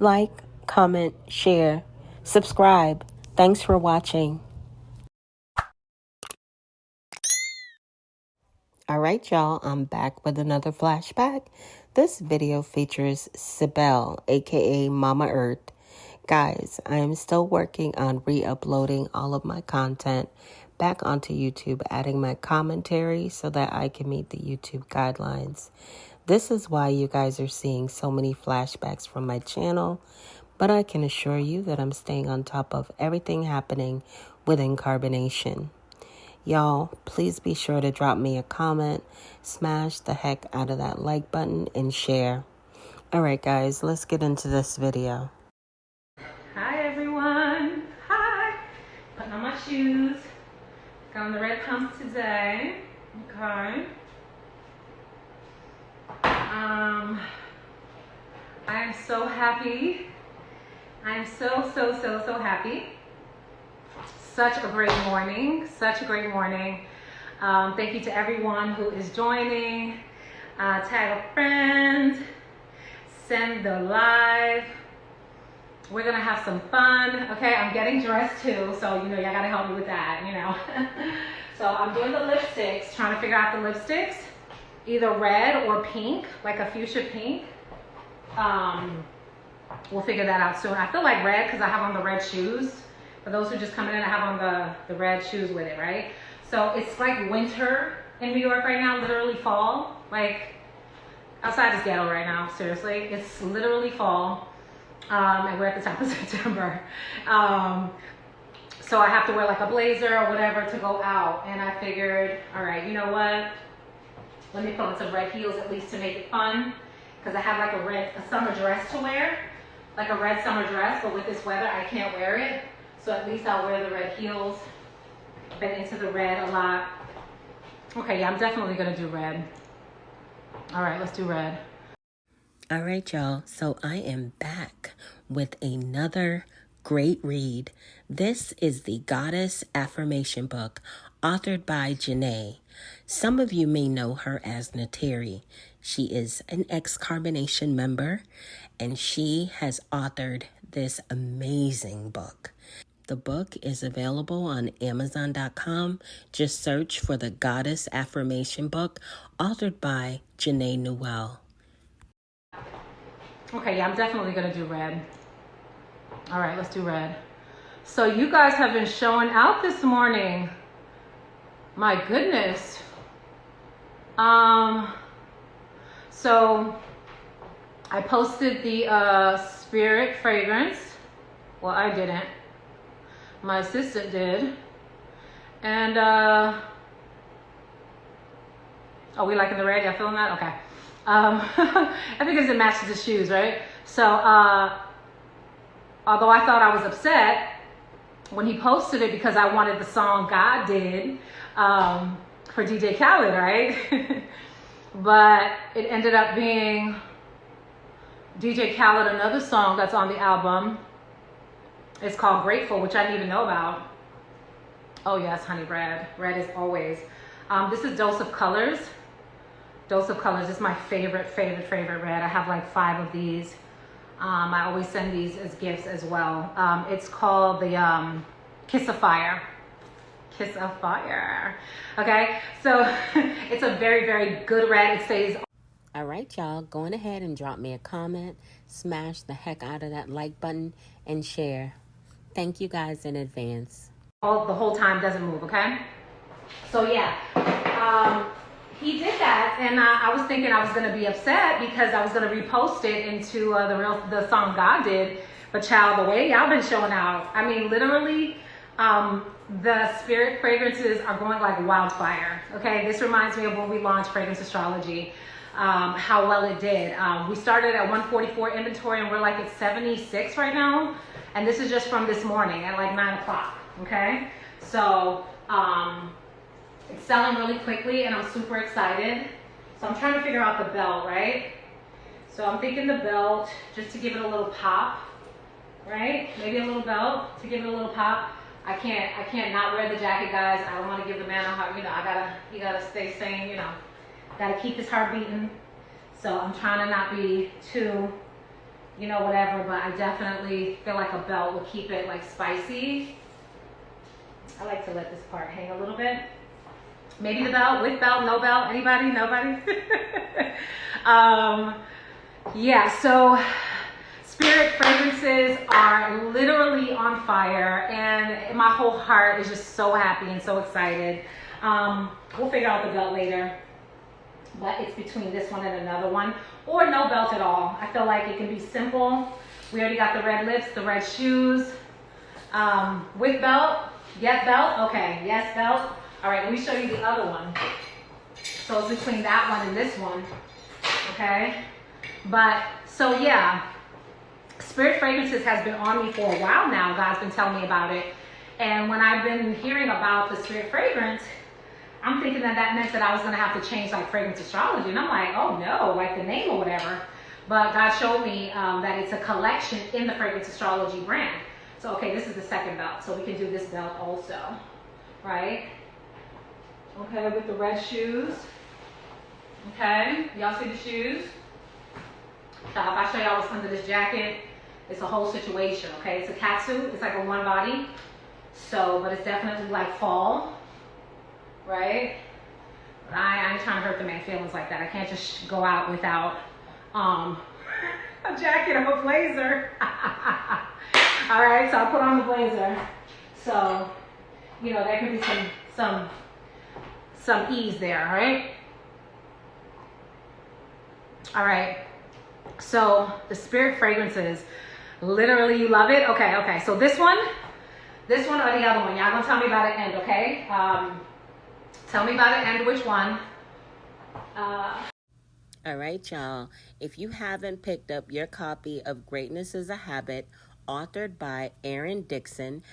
Like, comment, share, subscribe. Thanks for watching. Alright, y'all, I'm back with another flashback. This video features Sibel, aka Mama Earth. Guys, I am still working on re-uploading all of my content back onto YouTube, adding my commentary so that I can meet the YouTube guidelines. This is why you guys are seeing so many flashbacks from my channel, but I can assure you that I'm staying on top of everything happening within Carbonation. Y'all, please be sure to drop me a comment, smash the heck out of that like button, and share. Alright guys, let's get into this video. Hi everyone. Hi. Putting on my shoes. Got on the red pumps today. Okay. I am so happy. I am so happy. Such a great morning. Such a great morning. Thank you to everyone who is joining. Tag a friend. Send the live. We're gonna have some fun. Okay, I'm getting dressed too, so y'all gotta help me with that, So I'm doing the lipsticks, trying to figure out the lipsticks, either red or pink, like a fuchsia pink. We'll figure that out soon. I feel like red because I have on the red shoes. For those who just come in, I have on the red shoes with it, right? So it's like winter in New York right now, literally fall. Like outside is ghetto right now, seriously. It's literally fall. And we're at the top of September. So I have to wear like a blazer or whatever to go out. And I figured, all right, you know what? Let me put on some red heels at least to make it fun. Because I have like a summer dress to wear. Like a red summer dress, but with this weather, I can't wear it. So at least I'll wear the red heels. Been into the red a lot. Okay, yeah, I'm definitely gonna do red. All right, let's do red. All right, y'all. So I am back with another great read. This is the Goddess Affirmation book, authored by Janae. Some of you may know her as Nateri. She is an ex-Carbonation member, and she has authored this amazing book. The book is available on Amazon.com. Just search for the Goddess Affirmation book, authored by Janae Newell. Okay, yeah, I'm definitely gonna do red. All right, let's do red. So you guys have been showing out this morning. My goodness. So I posted the Spirit fragrance. Well, I didn't. My assistant did. And oh, we liking the red? Y'all feeling that? Okay. I think because it matches the shoes, right? So, although I thought I was upset when he posted it because I wanted the song God did for DJ Khaled, right? But it ended up being DJ Khaled, another song that's on the album. It's called Grateful, which I didn't even know about. Oh yes, honey, red. Red is always. This is Dose of Colors. Dose of Colors is my favorite red. I have like 5 of these. I always send these as gifts as well. It's called the Kiss of Fire. Kiss of Fire. Okay, so it's a very good red. It says. All right, y'all, going ahead and drop me a comment, smash the heck out of that like button, and share. Thank you guys in advance. The whole time doesn't move, okay? So yeah, he did that, and I was thinking I was gonna be upset because I was gonna repost it into the song God did. But child, the way y'all been showing out, I mean, literally, the Spirit fragrances are going like wildfire. Okay, this reminds me of when we launched Fragrance Astrology. How well it did. We started at 144 inventory, and we're like at 76 right now. And this is just from this morning at like 9 o'clock. Okay, so it's selling really quickly, and I'm super excited. So I'm trying to figure out the belt, right? So I'm thinking the belt, just to give it a little pop, right? Maybe a little belt to give it a little pop. I can't not wear the jacket, guys. I don't want to give the man a heart. He gotta stay sane. Gotta keep his heart beating. So I'm trying to not be too you know, whatever, but I definitely feel like a belt will keep it like spicy. I like to let this part hang a little bit. Maybe the belt, with belt, no belt, anybody, nobody? Yeah, so Spirit fragrances are literally on fire, and my whole heart is just so happy and so excited. We'll figure out the belt later, but it's between this one and another one, or no belt at all. I feel like it can be simple. We already got the red lips, the red shoes. With belt, yes belt, okay, yes belt. All right, let me show you the other one. So it's between that one and this one, okay? But, so yeah, Spirit Fragrances has been on me for a while now. God's been telling me about it. And when I've been hearing about the Spirit Fragrance, I'm thinking that meant that I was gonna have to change like fragrance astrology. And I'm like, oh no, like the name or whatever. But God showed me that it's a collection in the fragrance astrology brand. So, okay, this is the second belt. So we can do this belt also, right? Okay, with the red shoes. Okay, y'all see the shoes? So if I show y'all what's under this jacket, it's a whole situation, okay? It's a catsuit, it's like a one body. So, but it's definitely like fall, right? But I ain't trying to hurt the man's feelings like that. I can't just go out without a jacket or a blazer. All right, so I'll put on the blazer. So, you know, there can be some ease there, all right? All right, so the Spirit Fragrances, literally you love it? Okay, so this one or the other one? Y'all gonna tell me about the end, okay? Tell me about the end, which one? All right, y'all. If you haven't picked up your copy of Greatness is a Habit, authored by Aaron Dixon,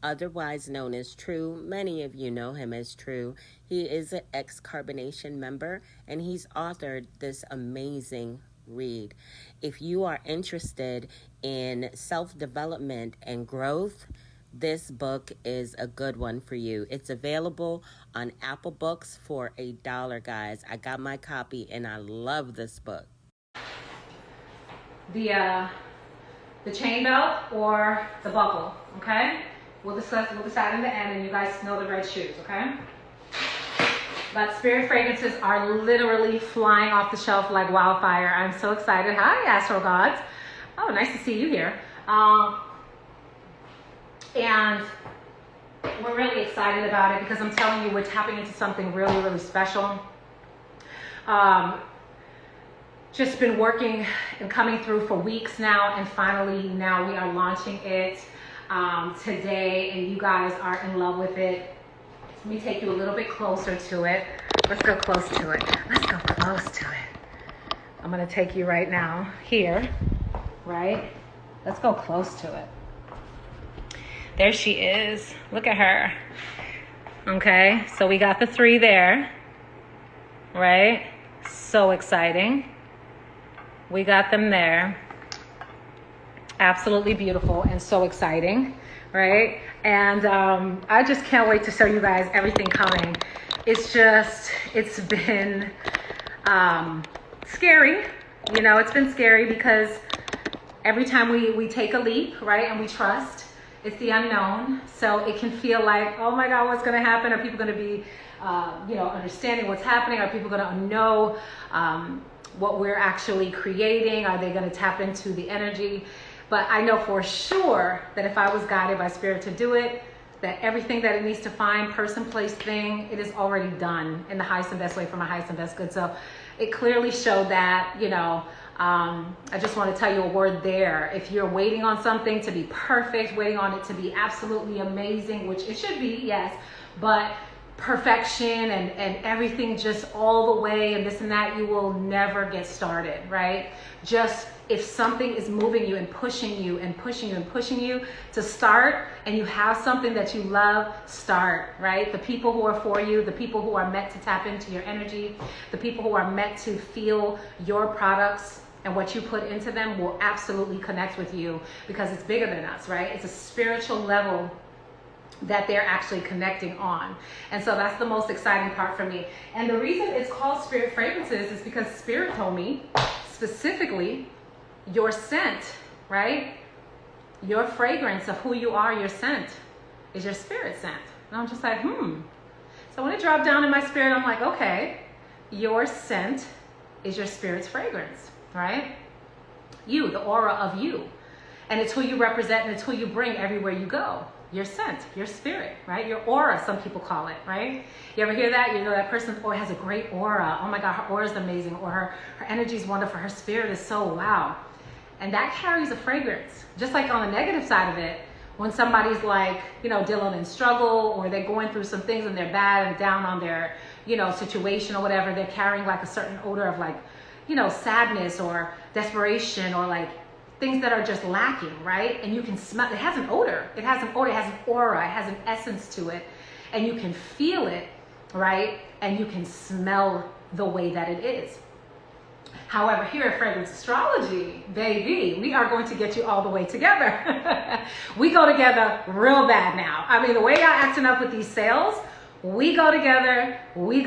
otherwise known as True. Many of you know him as True. He is an ex-Carbonation member, and he's authored this amazing read. If you are interested in self-development and growth, this book is a good one for you. It's available on Apple Books for $1, guys. I got my copy, and I love this book. The chain belt or the buckle, okay? We'll decide in the end, and you guys know the red shoes, okay? But Spirit Fragrances are literally flying off the shelf like wildfire. I'm so excited. Hi, Astro Gods. Oh, nice to see you here. And we're really excited about it because I'm telling you, we're tapping into something really, really special. Just been working and coming through for weeks now, and finally now we are launching it today, and you guys are in love with it. Let me take you a little bit closer to it. Let's go close to it. Let's go close to it. I'm gonna take you right now here, right? Let's go close to it. There she is. Look at her. Okay, so we got the 3 there, right? So exciting. We got them there. Absolutely beautiful and so exciting, right? And I just can't wait to show you guys everything coming. It's been scary. You know, it's been scary because every time we take a leap, right, and we trust, it's the unknown. So it can feel like, oh my God, what's gonna happen? Are people gonna be, understanding what's happening? Are people gonna know what we're actually creating? Are they gonna tap into the energy? But I know for sure that if I was guided by Spirit to do it, that everything that it needs to find, person, place, thing, it is already done in the highest and best way for my highest and best good. So it clearly showed that, I just want to tell you a word there. If you're waiting on something to be perfect, waiting on it to be absolutely amazing, which it should be, yes, but perfection and everything just all the way and this and that, you will never get started, right? Just if something is moving you and pushing you and pushing you and pushing you to start, and you have something that you love, start, right? The people who are for you, the people who are meant to tap into your energy, the people who are meant to feel your products and what you put into them will absolutely connect with you, because it's bigger than us, right? It's a spiritual level that they're actually connecting on. And so that's the most exciting part for me. And the reason it's called Spirit Fragrances is because Spirit told me specifically your scent, right? Your fragrance of who you are, your scent, is your spirit scent. And I'm just like, So when it dropped down in my spirit, I'm like, okay, your scent is your spirit's fragrance, right? You, the aura of you. And it's who you represent, and it's who you bring everywhere you go. Your scent, your spirit, right? Your aura, some people call it, right? You ever hear that? You know, that person has a great aura. Oh my God, her aura is amazing. Or her energy is wonderful. Her spirit is so wow. And that carries a fragrance. Just like on the negative side of it, when somebody's like, dealing in struggle, or they're going through some things and they're bad and down on their, situation or whatever, they're carrying like a certain odor of like, sadness or desperation, or like things that are just lacking, right? And you can smell, it has an odor. It has an odor, it has an aura, it has an essence to it. And you can feel it, right? And you can smell the way that it is. However, here at Fragrance Astrology, baby, we are going to get you all the way together. We go together real bad now. I mean, the way y'all acting up with these sales, we go together real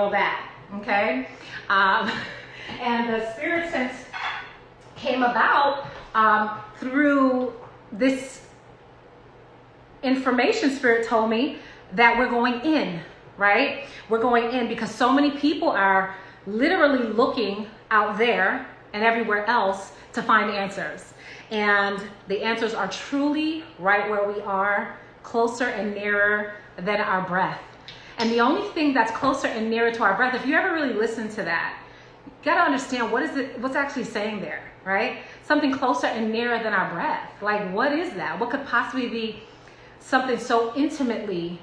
bad, okay? And the spirit sense came about through this information. Spirit told me that we're going in, right? We're going in because so many people are literally looking out there and everywhere else to find answers. And the answers are truly right where we are, closer and nearer than our breath. And the only thing that's closer and nearer to our breath, if you ever really listen to that, you gotta understand what's actually saying there, right? Something closer and nearer than our breath. Like, what is that? What could possibly be something so intimately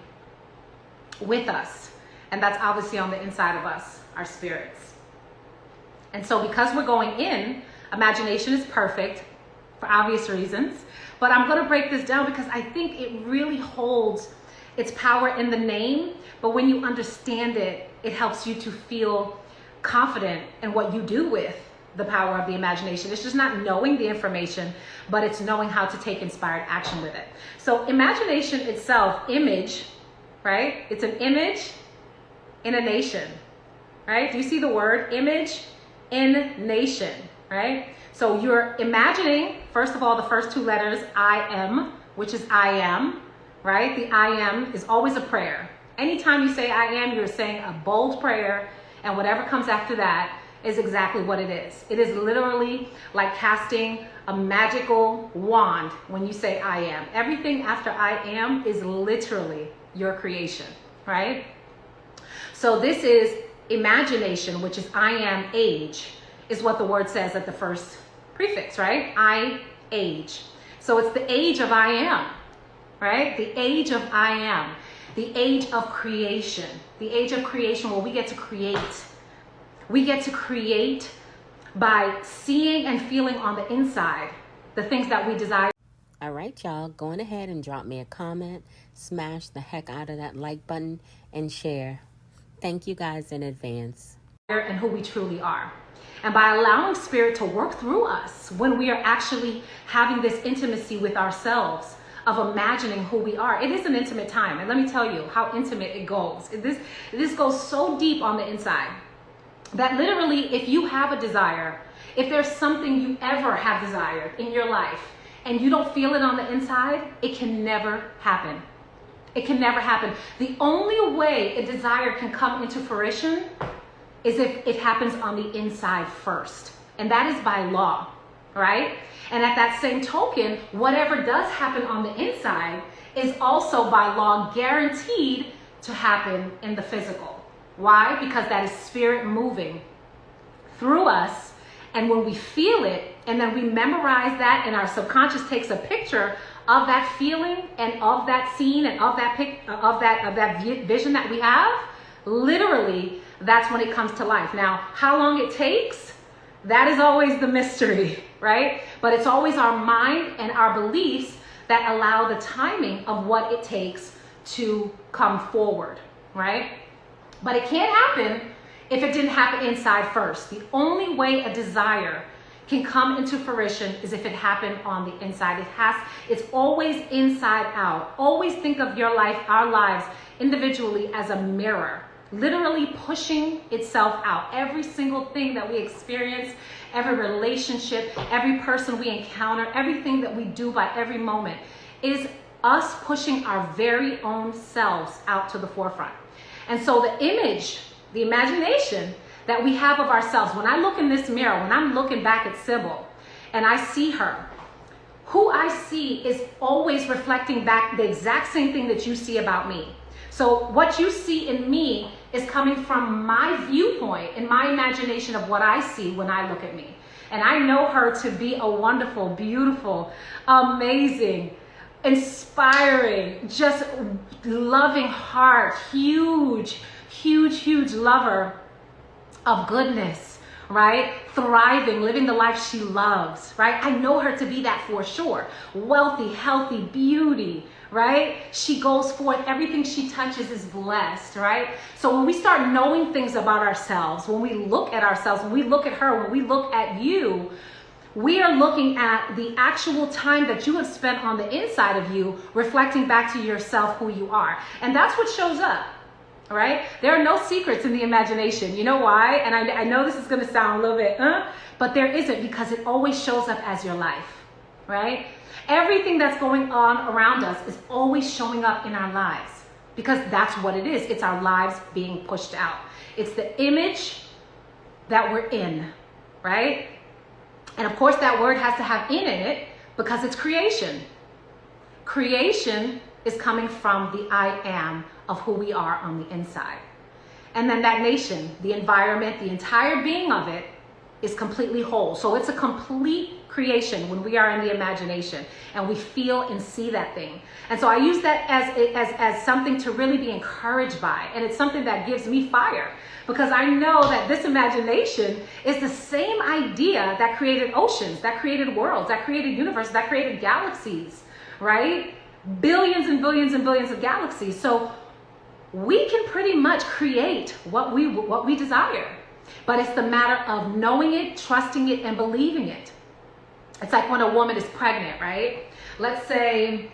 with us? And that's obviously on the inside of us, our spirits. And so because we're going in, imagination is perfect for obvious reasons, but I'm gonna break this down because I think it really holds its power in the name, but when you understand it, it helps you to feel confident in what you do with the power of the imagination. It's just not knowing the information, but it's knowing how to take inspired action with it. So imagination itself, image, right? It's an image in a nation, right? Do you see the word image in nation, right? So you're imagining, first of all, the first two letters, I am, which is I am, right? The I am is always a prayer. Anytime you say I am, you're saying a bold prayer, and whatever comes after that is exactly what it is. It is literally like casting a magical wand when you say I am. Everything after I am is literally your creation, right? So this is imagination, which is I am age, is what the word says at the first prefix, right? I age. So it's the age of I am, right? The age of I am. The age of creation. The age of creation where we get to create. We get to create by seeing and feeling on the inside the things that we desire. All right, y'all, go ahead and drop me a comment, smash the heck out of that like button, and share. Thank you guys in advance. And who we truly are. And by allowing spirit to work through us when we are actually having this intimacy with ourselves, of imagining who we are. It is an intimate time. And let me tell you how intimate it goes. This goes so deep on the inside that literally if you have a desire, if there's something you ever have desired in your life and you don't feel it on the inside, it can never happen. It can never happen. The only way a desire can come into fruition is if it happens on the inside first. And that is by law, right? And at that same token, whatever does happen on the inside is also by law guaranteed to happen in the physical. Why? Because that is spirit moving through us. And when we feel it, and then we memorize that, and our subconscious takes a picture of that feeling and of that scene and of that vision that we have, literally, that's when it comes to life. Now, how long it takes, that is always the mystery, right? But it's always our mind and our beliefs that allow the timing of what it takes to come forward, right? But it can't happen if it didn't happen inside first. The only way a desire can come into fruition is if it happened on the inside. It's always inside out. Always think of your life, our lives individually as a mirror. literally pushing itself out. Every single thing that we experience, every relationship, every person we encounter, everything that we do by every moment is us pushing our very own selves out to the forefront. And so the image, the imagination that we have of ourselves, when I look in this mirror, when I'm looking back at Sybil and I see her, who I see is always reflecting back the exact same thing that you see about me. So what you see in me is coming from my viewpoint and my imagination of what I see when I look at me. And I know her to be a wonderful, beautiful, amazing, inspiring, just loving heart, huge lover of goodness, right? Thriving, living the life she loves, right? I know her to be that for sure. Wealthy, healthy, beauty, right? She goes forth. Everything she touches is blessed, right? So when we start knowing things about ourselves, when we look at ourselves, when we look at her, when we look at you, we are looking at the actual time that you have spent on the inside of you, reflecting back to yourself who you are. And that's what shows up. Right? There are no secrets in the imagination. You know why? And I know this is going to sound a little bit, but there isn't, because it always shows up as your life, right? Everything that's going on around us is always showing up in our lives, because that's what it is. It's our lives being pushed out. It's the image that we're in, right? And of course that word has to have in it because it's creation. Creation is coming from the I am of who we are on the inside. And then that nation, the environment, the entire being of it is completely whole. So it's a complete creation when we are in the imagination and we feel and see that thing. And so I use that as something to really be encouraged by. And it's something that gives me fire, because I know that this imagination is the same idea that created oceans, that created worlds, that created universes, that created galaxies, right? Billions and billions and billions of galaxies. So we can pretty much create what we desire, but it's the matter of knowing it, trusting it, and believing it. It's like when a woman is pregnant, right? Let's say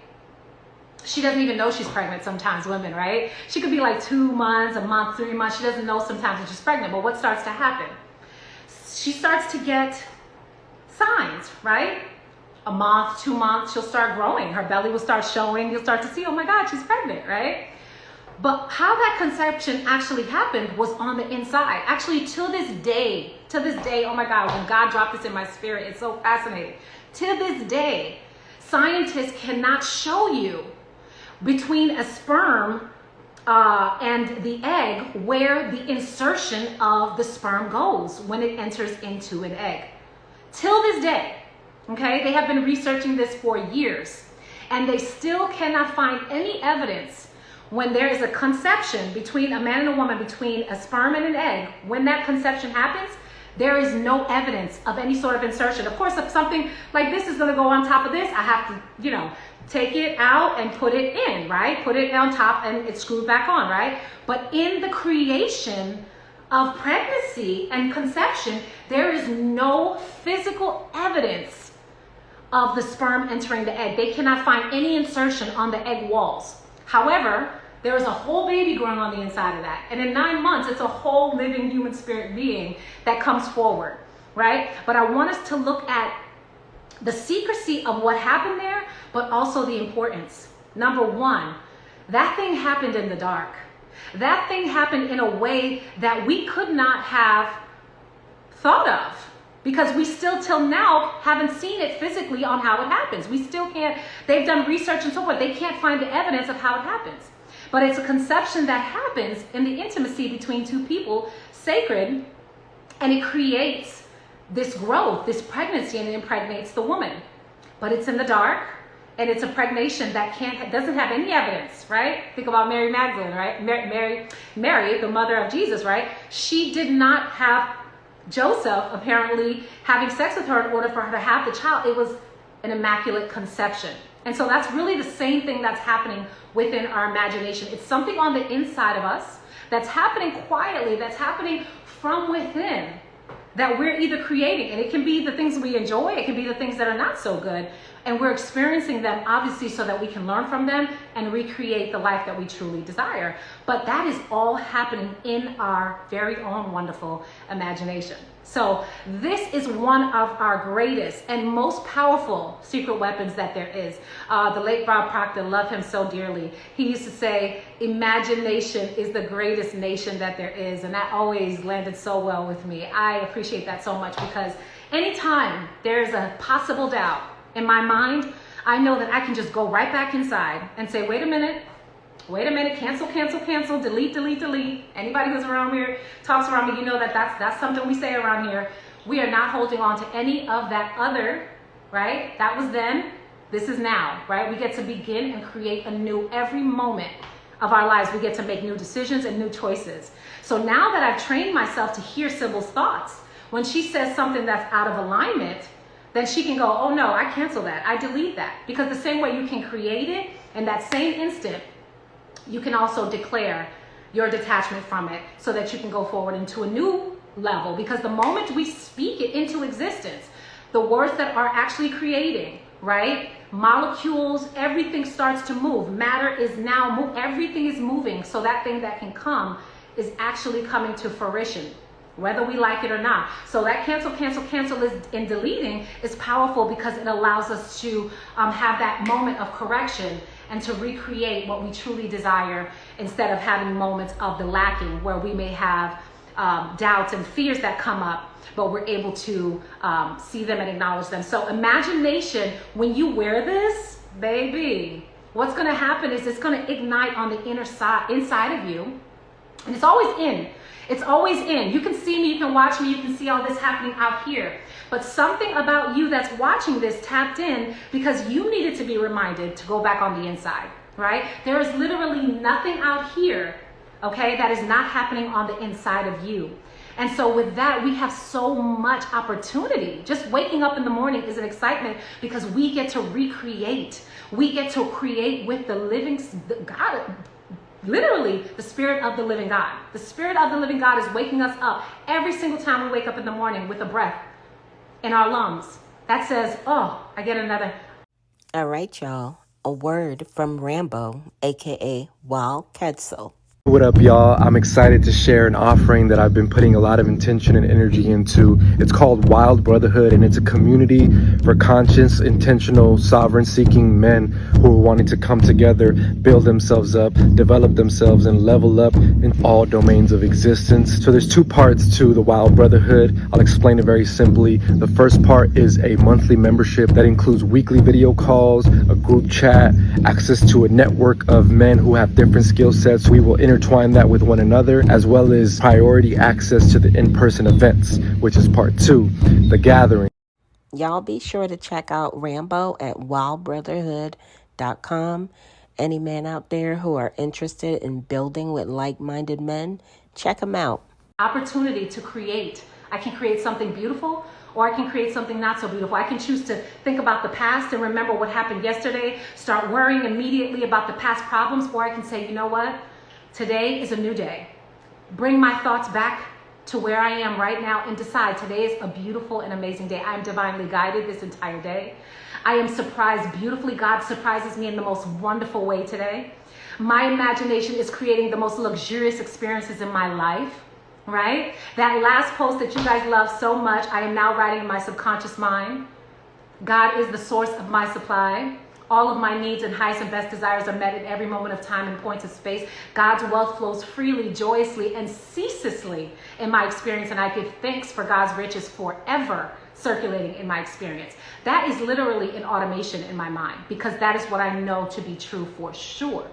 she doesn't even know she's pregnant sometimes, women, right? She could be like 2 months, a month, 3 months. She doesn't know sometimes that she's pregnant, but what starts to happen? She starts to get signs, right? A month, 2 months, she'll start growing. Her belly will start showing. You'll start to see, oh my God, she's pregnant, right? But how that conception actually happened was on the inside. Actually, to this day, oh my God, when God dropped this in my spirit, it's so fascinating. To this day, scientists cannot show you between a sperm and the egg where the insertion of the sperm goes when it enters into an egg. Till this day. Okay, they have been researching this for years, and they still cannot find any evidence when there is a conception between a man and a woman, between a sperm and an egg. When that conception happens, there is no evidence of any sort of insertion. Of course, if something like this is going to go on top of this, I have to, take it out and put it in, right? Put it on top and it's screwed back on, right? But in the creation of pregnancy and conception, there is no physical evidence of the sperm entering the egg. They cannot find any insertion on the egg walls. However, there is a whole baby growing on the inside of that. And in 9 months, it's a whole living human spirit being that comes forward, right? But I want us to look at the secrecy of what happened there, but also the importance. Number one, that thing happened in the dark. That thing happened in a way that we could not have thought of, because we still till now haven't seen it physically on how it happens. We still can't, they've done research and so forth. They can't find the evidence of how it happens. But it's a conception that happens in the intimacy between two people, sacred, and it creates this growth, this pregnancy, and it impregnates the woman. But it's in the dark, and it's a pregnation that doesn't have any evidence, right? Think about Mary Magdalene, right? Mary, the mother of Jesus, right? She did not have Joseph apparently having sex with her in order for her to have the child. It was an immaculate conception. And so that's really the same thing that's happening within our imagination. It's something on the inside of us that's happening quietly, that's happening from within, that we're either creating, and it can be the things we enjoy, it can be the things that are not so good, and we're experiencing them obviously so that we can learn from them and recreate the life that we truly desire. But that is all happening in our very own wonderful imagination. So this is one of our greatest and most powerful secret weapons that there is. The late Bob Proctor, love him so dearly. He used to say, imagination is the greatest nation that there is. And that always landed so well with me. I appreciate that so much, because anytime there's a possible doubt in my mind, I know that I can just go right back inside and say, wait a minute, cancel, delete. Anybody who's around here, talks around me, you know that that's something we say around here. We are not holding on to any of that other, right? That was then, this is now, right? We get to begin and create anew every moment of our lives. We get to make new decisions and new choices. So now that I've trained myself to hear Sybil's thoughts, when she says something that's out of alignment, then she can go, oh no, I cancel that, I delete that. Because the same way you can create it in that same instant, you can also declare your detachment from it so that you can go forward into a new level. Because the moment we speak it into existence, the words that are actually creating, right? Molecules, everything starts to move. Matter is now, everything is moving. So that thing that can come is actually coming to fruition, whether we like it or not. So that cancel is in deleting is powerful, because it allows us to have that moment of correction and to recreate what we truly desire, instead of having moments of the lacking where we may have doubts and fears that come up, but we're able to see them and acknowledge them. So imagination, when you wear this, baby, what's gonna happen is it's gonna ignite on the inside of you. And it's always in. It's always in. You can see me, you can watch me, you can see all this happening out here. But something about you that's watching this tapped in, because you needed to be reminded to go back on the inside, right? There is literally nothing out here, okay, that is not happening on the inside of you. And so with that, we have so much opportunity. Just waking up in the morning is an excitement, because we get to recreate. We get to create with the living God. Literally, the Spirit of the living God. The Spirit of the living God is waking us up every single time we wake up in the morning with a breath in our lungs. That says, oh, I get another. All right, y'all. A word from Rambo, aka Wild Quetzal. What up, y'all? I'm excited to share an offering that I've been putting a lot of intention and energy into. It's called Wild Brotherhood, and it's a community for conscious, intentional, sovereign-seeking men who are wanting to come together, build themselves up, develop themselves, and level up in all domains of existence. So there's two parts to the Wild Brotherhood. I'll explain it very simply. The first part is a monthly membership that includes weekly video calls, a group chat, access to a network of men who have different skill sets. We will intertwine that with one another, as well as priority access to the in-person events, which is part 2, the gathering. Y'all be sure to check out Rambo at wildbrotherhood.com. Any men out there who are interested in building with like-minded men, check them out. Opportunity to create. I can create something beautiful, or I can create something not so beautiful. I can choose to think about the past and remember what happened yesterday, start worrying immediately about the past problems, or I can say, you know what? Today is a new day. Bring my thoughts back to where I am right now and decide today is a beautiful and amazing day. I am divinely guided this entire day. I am surprised beautifully. God surprises me in the most wonderful way today. My imagination is creating the most luxurious experiences in my life, right? That last post that you guys love so much, I am now writing in my subconscious mind. God is the source of my supply. All of my needs and highest and best desires are met at every moment of time and points of space. God's wealth flows freely, joyously, and ceaselessly in my experience, and I give thanks for God's riches forever circulating in my experience. That is literally an automation in my mind, because that is what I know to be true for sure.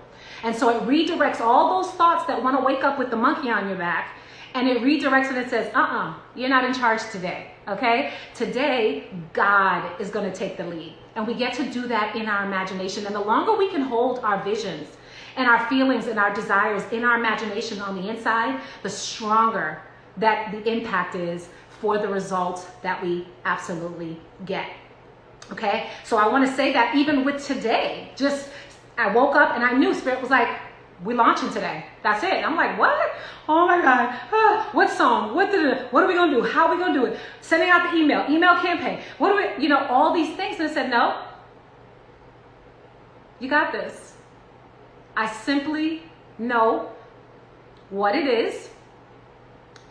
And so it redirects all those thoughts that want to wake up with the monkey on your back, and it redirects and it says, you're not in charge today, okay? Today, God is going to take the lead. And we get to do that in our imagination. And the longer we can hold our visions and our feelings and our desires in our imagination on the inside, the stronger that the impact is for the results that we absolutely get. Okay? So I want to say that even with today, I woke up and I knew Spirit was like, we're launching today. That's it. I'm like, what? Oh my God. What song? What are we going to do? How are we going to do it? Sending out the email campaign. What do we, all these things. And I said, no, you got this. I simply know what it is.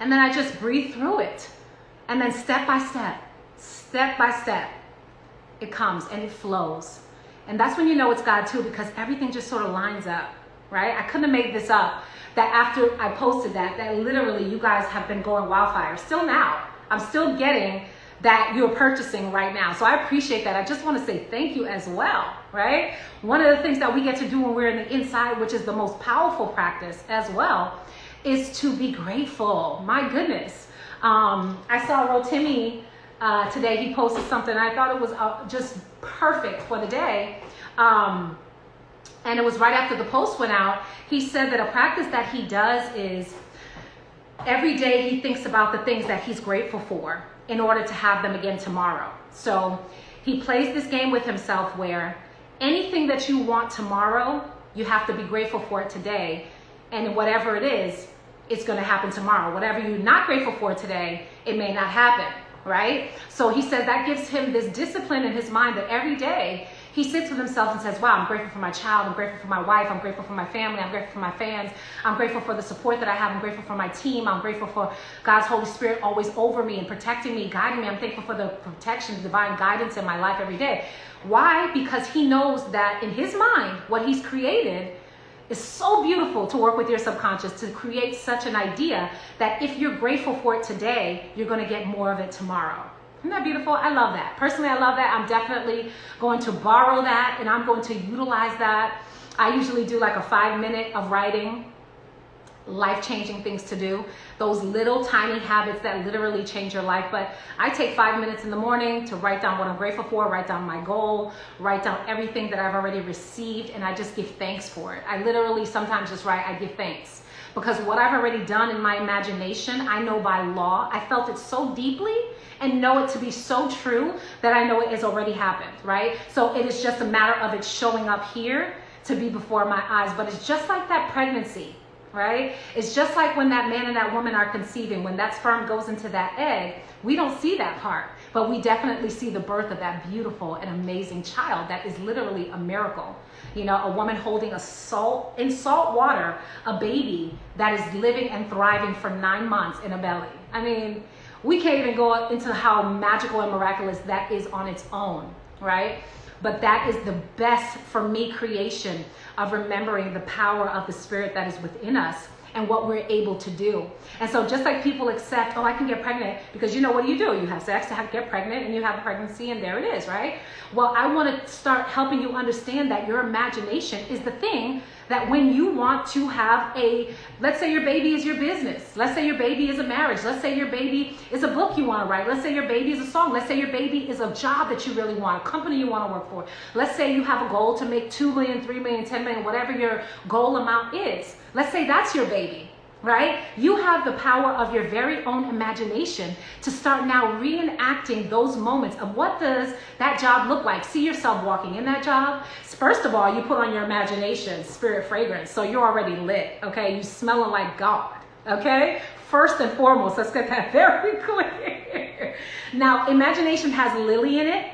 And then I just breathe through it. And then step by step, it comes and it flows. And that's when you know it's God too, because everything just sort of lines up, right? I couldn't have made this up. That after I posted that literally you guys have been going wildfire. Still now, I'm still getting that you're purchasing right now. So I appreciate that. I just want to say thank you as well, right? One of the things that we get to do when we're in the inside, which is the most powerful practice as well, is to be grateful. My goodness. I saw Rotimi today. He posted something. I thought it was just perfect for the day. And it was right after the post went out. He said that a practice that he does is every day he thinks about the things that he's grateful for in order to have them again tomorrow. So he plays this game with himself where anything that you want tomorrow, you have to be grateful for it today. And whatever it is, it's going to happen tomorrow. Whatever you're not grateful for today, it may not happen, right? So he says that gives him this discipline in his mind that every day he sits with himself and says, wow, I'm grateful for my child. I'm grateful for my wife. I'm grateful for my family. I'm grateful for my fans. I'm grateful for the support that I have. I'm grateful for my team. I'm grateful for God's Holy Spirit always over me and protecting me, guiding me. I'm thankful for the protection, divine guidance in my life every day. Why? Because he knows that in his mind, what he's created is so beautiful to work with your subconscious, to create such an idea that if you're grateful for it today, you're going to get more of it tomorrow. Isn't that beautiful? I love that. Personally, I love that. I'm definitely going to borrow that and I'm going to utilize that. I usually do like a 5-minute of writing, life-changing things to do. Those little tiny habits that literally change your life. But I take 5 minutes in the morning to write down what I'm grateful for, write down my goal, write down everything that I've already received, and I just give thanks for it. I literally sometimes just write, I give thanks. Because what I've already done in my imagination, I know by law, I felt it so deeply and know it to be so true that I know it has already happened, right? So it is just a matter of it showing up here to be before my eyes. But it's just like that pregnancy, right? It's just like when that man and that woman are conceiving, when that sperm goes into that egg, we don't see that part, but we definitely see the birth of that beautiful and amazing child that is literally a miracle. You know, a woman holding in salt water, a baby that is living and thriving for 9 months in a belly. I mean, we can't even go into how magical and miraculous that is on its own, right? But that is the best, for me, creation of remembering the power of the spirit that is within us and what we're able to do. And so just like people accept, oh, I can get pregnant, because you know what do? You have sex to get pregnant and you have a pregnancy and there it is, right? Well, I want to start helping you understand that your imagination is the thing that when you want to have let's say your baby is your business. Let's say your baby is a marriage. Let's say your baby is a book you want to write. Let's say your baby is a song. Let's say your baby is a job that you really want, a company you want to work for. Let's say you have a goal to make 2 million, 3 million, 10 million, whatever your goal amount is. Let's say that's your baby, right? You have the power of your very own imagination to start now reenacting those moments of what does that job look like. See yourself walking in that job. First of all, you put on your imagination spirit fragrance, so you're already lit, okay? You smelling like God, okay? First and foremost, let's get that very clear. Now, imagination has lily in it.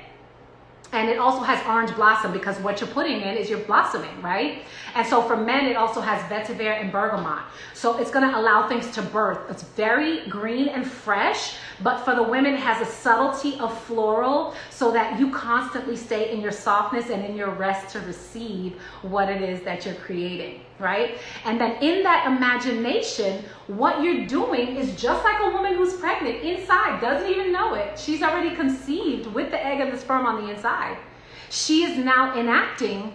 And it also has orange blossom, because what you're putting in is you're blossoming, right? And so for men, it also has vetiver and bergamot. So it's going to allow things to birth. It's very green and fresh, but for the women, it has a subtlety of floral so that you constantly stay in your softness and in your rest to receive what it is that you're creating, right? And then in that imagination, what you're doing is just like a woman who's pregnant inside, doesn't even know it. She's already conceived with the egg and the sperm on the inside. She is now enacting.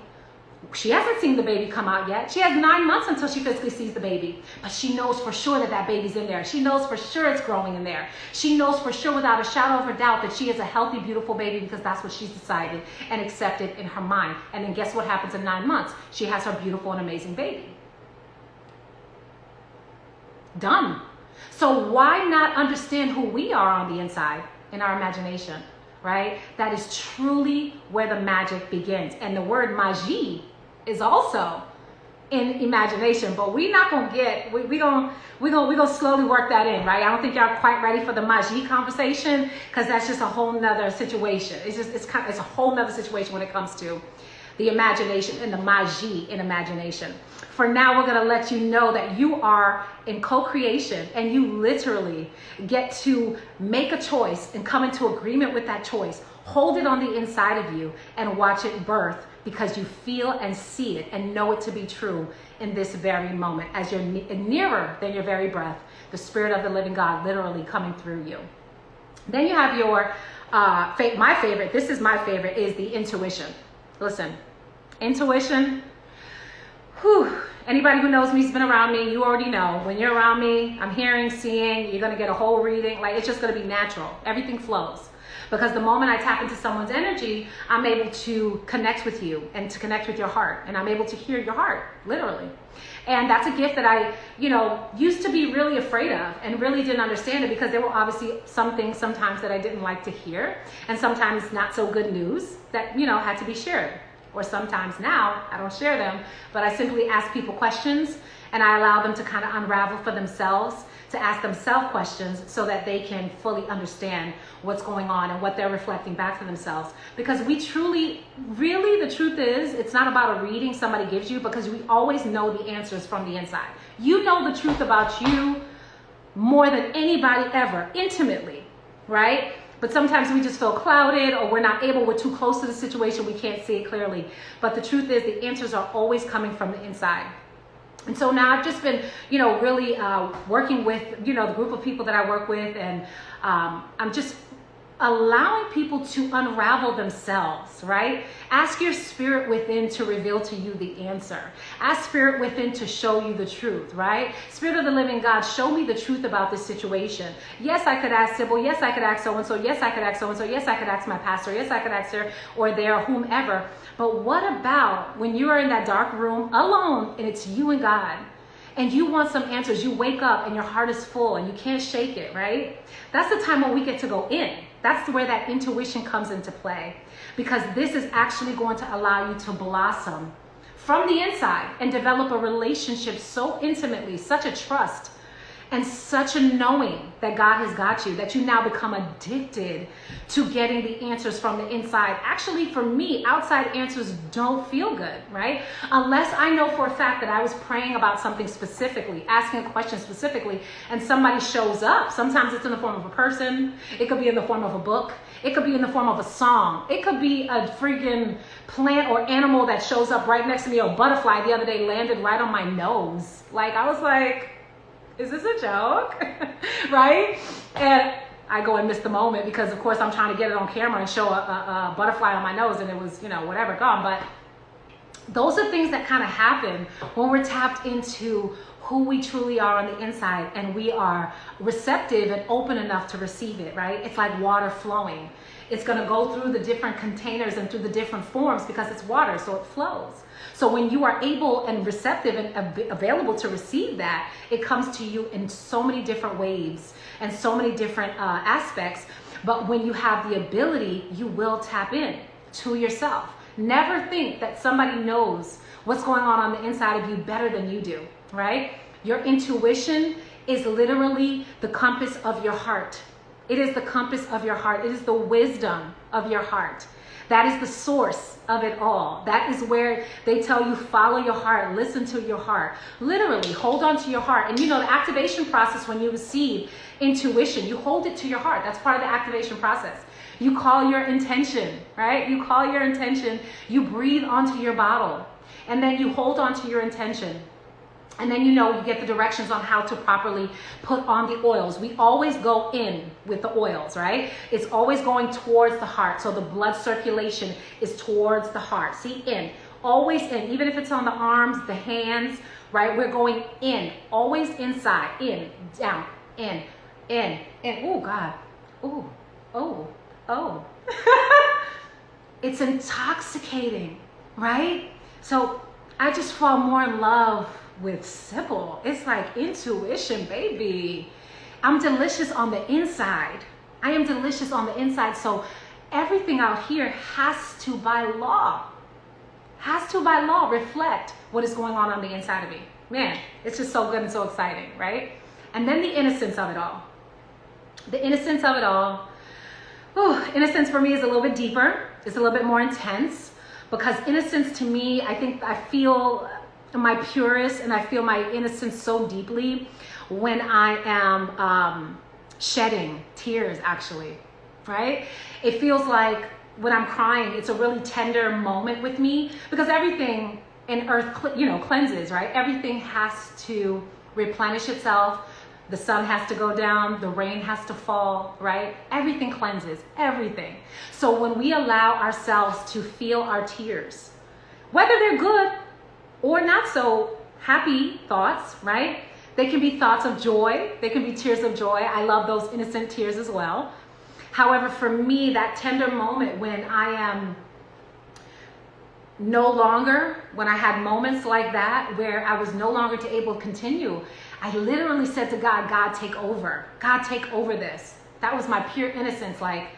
She hasn't seen the baby come out yet. She has 9 months until she physically sees the baby. But she knows for sure that that baby's in there. She knows for sure it's growing in there. She knows for sure without a shadow of a doubt that she is a healthy, beautiful baby, because that's what she's decided and accepted in her mind. And then guess what happens in 9 months? She has her beautiful and amazing baby. Done. So why not understand who we are on the inside in our imagination, right? That is truly where the magic begins. And the word magie is also in imagination, but we're not gonna get, we gonna slowly work that in, right? I don't think y'all quite ready for the magie conversation, because that's just a whole nother situation. It's a whole nother situation when it comes to the imagination and the magie in imagination. For now, we're gonna let you know that you are in co-creation, and you literally get to make a choice and come into agreement with that choice. Hold it on the inside of you and watch it birth, because you feel and see it and know it to be true in this very moment, as you're nearer than your very breath, the Spirit of the living God literally coming through you. Then you have your, my favorite, this is my favorite, is the intuition. Listen, intuition, anybody who knows me has been around me, you already know, when you're around me, I'm hearing, seeing, you're gonna get a whole reading, like it's just gonna be natural, everything flows. Because the moment I tap into someone's energy, I'm able to connect with you and to connect with your heart. And I'm able to hear your heart, literally. And that's a gift that I, used to be really afraid of and really didn't understand it, because there were obviously some things sometimes that I didn't like to hear, and sometimes not so good news that, had to be shared. Or sometimes now I don't share them, but I simply ask people questions, and I allow them to kind of unravel for themselves, to ask themselves questions so that they can fully understand what's going on and what they're reflecting back to themselves. Because we truly, really, the truth is, it's not about a reading somebody gives you, because we always know the answers from the inside. You know the truth about you more than anybody ever, intimately, right? But sometimes we just feel clouded, or we're not able, we're too close to the situation, we can't see it clearly. But the truth is, the answers are always coming from the inside. And so now I've just been, really working with, the group of people that I work with, and I'm just allowing people to unravel themselves, right? Ask your spirit within to reveal to you the answer. Ask spirit within to show you the truth, right? Spirit of the living God, show me the truth about this situation. Yes, I could ask Sybil. Yes, I could ask so-and-so. Yes, I could ask so-and-so. Yes, I could ask my pastor. Yes, I could ask her or there, whomever. But what about when you are in that dark room alone and it's you and God, and you want some answers? You wake up and your heart is full and you can't shake it, right? That's the time when we get to go in. That's where that intuition comes into play, because this is actually going to allow you to blossom from the inside and develop a relationship so intimately, such a trust and such a knowing that God has got you, that you now become addicted to getting the answers from the inside. Actually, for me, outside answers don't feel good, right? Unless I know for a fact that I was praying about something specifically, asking a question specifically, and somebody shows up. Sometimes it's in the form of a person. It could be in the form of a book. It could be in the form of a song. It could be a freaking plant or animal that shows up right next to me. A butterfly the other day landed right on my nose. Like, I was like, is this a joke? Right? And I go and miss the moment, because of course I'm trying to get it on camera and show a butterfly on my nose, and it was, whatever, gone. But those are things that kind of happen when we're tapped into who we truly are on the inside, and we are receptive and open enough to receive it, right? It's like water flowing. It's going to go through the different containers and through the different forms, because it's water, so it flows. So when you are able and receptive and available to receive that, it comes to you in so many different waves and so many different aspects. But when you have the ability, you will tap in to yourself. Never think that somebody knows what's going on the inside of you better than you do, right? Your intuition is literally the compass of your heart. It is the compass of your heart. It is the wisdom of your heart. That is the source of it all. That is where they tell you, follow your heart, listen to your heart. Literally, hold on to your heart. And the activation process, when you receive intuition, you hold it to your heart. That's part of the activation process. You call your intention, right? You call your intention, you breathe onto your bottle, and then you hold on to your intention. And then you get the directions on how to properly put on the oils. We always go in with the oils, right? It's always going towards the heart. So the blood circulation is towards the heart. See, in. Always in. Even if it's on the arms, the hands, right? We're going in. Always inside. In. Down. In. In. In. Oh, God. Oh. Oh. Oh. It's intoxicating, right? So I just fall more in love with Sybil. It's like intuition, baby. I'm delicious on the inside. I am delicious on the inside. So everything out here has to by law reflect what is going on the inside of me. Man, it's just so good and so exciting, right? And then the innocence of it all. The innocence of it all. Innocence for me is a little bit deeper. It's a little bit more intense, because innocence to me, I feel my purest and I feel my innocence so deeply when I am shedding tears, actually, right? It feels like when I'm crying, it's a really tender moment with me, because everything in earth, cleanses, right? Everything has to replenish itself. The sun has to go down, the rain has to fall, right? Everything cleanses, everything. So when we allow ourselves to feel our tears, whether they're good or not so happy thoughts, right? They can be thoughts of joy. They can be tears of joy. I love those innocent tears as well. However, for me, that tender moment when I am no longer, when I had moments like that where I was no longer able to continue, I literally said to God, God, take over. God, take over this. That was my pure innocence. Like,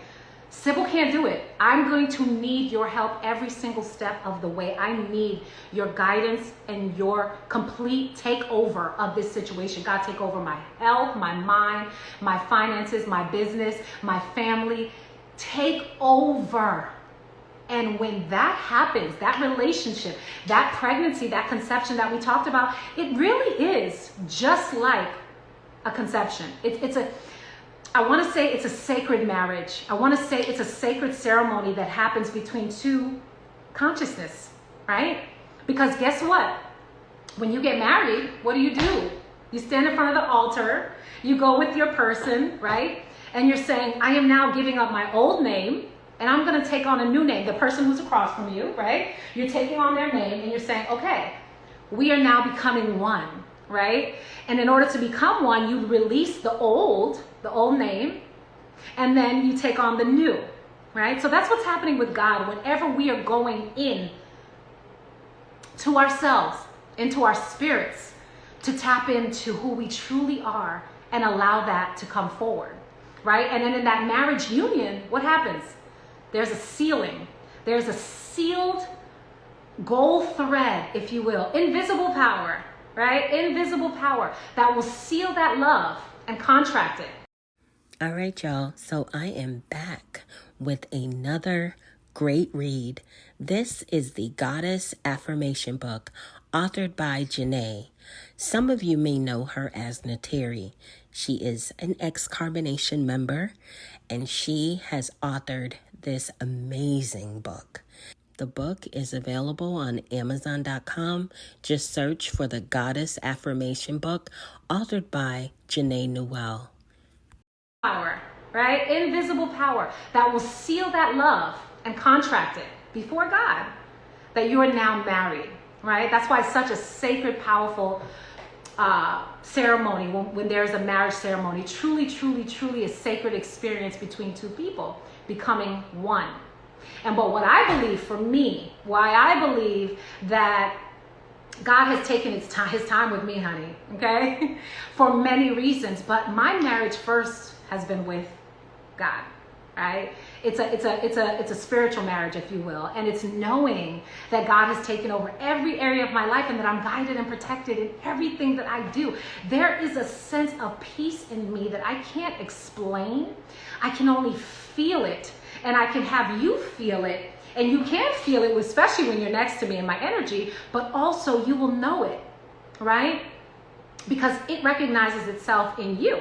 Sybil can't do it. I'm going to need your help every single step of the way. I need your guidance and your complete takeover of this situation. God, take over my health, my mind, my finances, my business, my family. Take over. And when that happens, that relationship, that pregnancy, that conception that we talked about, it really is just like a conception. I want to say it's a sacred marriage. I want to say it's a sacred ceremony that happens between two consciousness, right? Because guess what? When you get married, what do? You stand in front of the altar, you go with your person, right? And you're saying, I am now giving up my old name, and I'm going to take on a new name. The person who's across from you, right? You're taking on their name and you're saying, okay, we are now becoming one, right? And in order to become one, you release the old name, and then you take on the new, right? So that's what's happening with God. Whenever we are going in to ourselves, into our spirits, to tap into who we truly are and allow that to come forward, right? And then in that marriage union, what happens? There's a sealing. There's a sealed gold thread, if you will, invisible power, right? Invisible power that will seal that love and contract it. All right, y'all. So I am back with another great read. This is the Goddess Affirmation book, authored by Janae. Some of you may know her as Nateri. She is an ex-Carbonation member, and she has authored this amazing book. The book is available on Amazon.com. Just search for the Goddess Affirmation book, authored by Janae Newell. Power, right? Invisible power that will seal that love and contract it before God, that you are now married, right? That's why it's such a sacred, powerful ceremony when there's a marriage ceremony. Truly, truly, truly a sacred experience between two people becoming one. But what I believe, for me, why I believe that God has taken his time with me, honey, okay? For many reasons, but my marriage first has been with God, right? It's a spiritual marriage, if you will, and it's knowing that God has taken over every area of my life and that I'm guided and protected in everything that I do. There is a sense of peace in me that I can't explain. I can only feel it, and I can have you feel it, and you can feel it, especially when you're next to me in my energy, but also you will know it, right? Because it recognizes itself in you,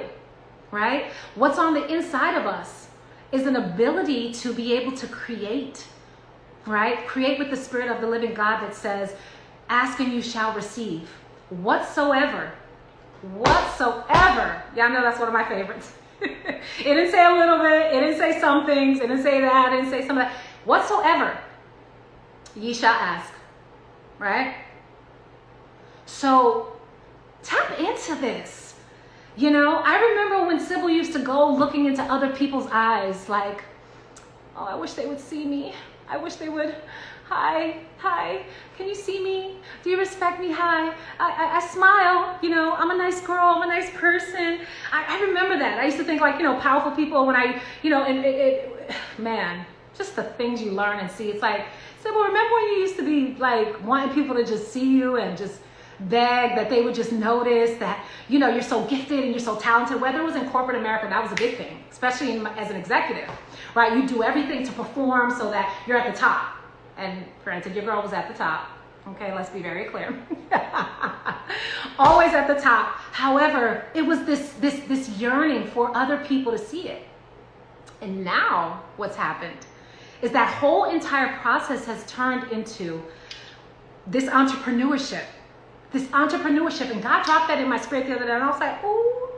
right? What's on the inside of us is an ability to be able to create, right? Create with the Spirit of the living God that says, ask and you shall receive. Whatsoever. Y'all know that's one of my favorites. It didn't say a little bit. It didn't say some things. It didn't say that. It didn't say some of that. Whatsoever ye shall ask, right? So tap into this. You know, I remember when Sybil used to go looking into other people's eyes like, oh, I wish they would see me. I wish they would. Hi, can you see me? Do you respect me? Hi, I smile, you know, I'm a nice girl, I'm a nice person. I remember that. I used to think like, you know, powerful people when I, you know, man, just the things you learn and see. It's like Sybil, remember when you used to be like wanting people to just see you and just beg that they would just notice that, you know, you're so gifted and you're so talented. Whether it was in corporate America, that was a big thing, especially as an executive, right? You do everything to perform so that you're at the top. And granted, your girl was at the top. Okay, let's be very clear. Always at the top. However, it was this yearning for other people to see it. And now what's happened is that whole entire process has turned into this entrepreneurship. And God dropped that in my spirit the other day, and I was like, ooh,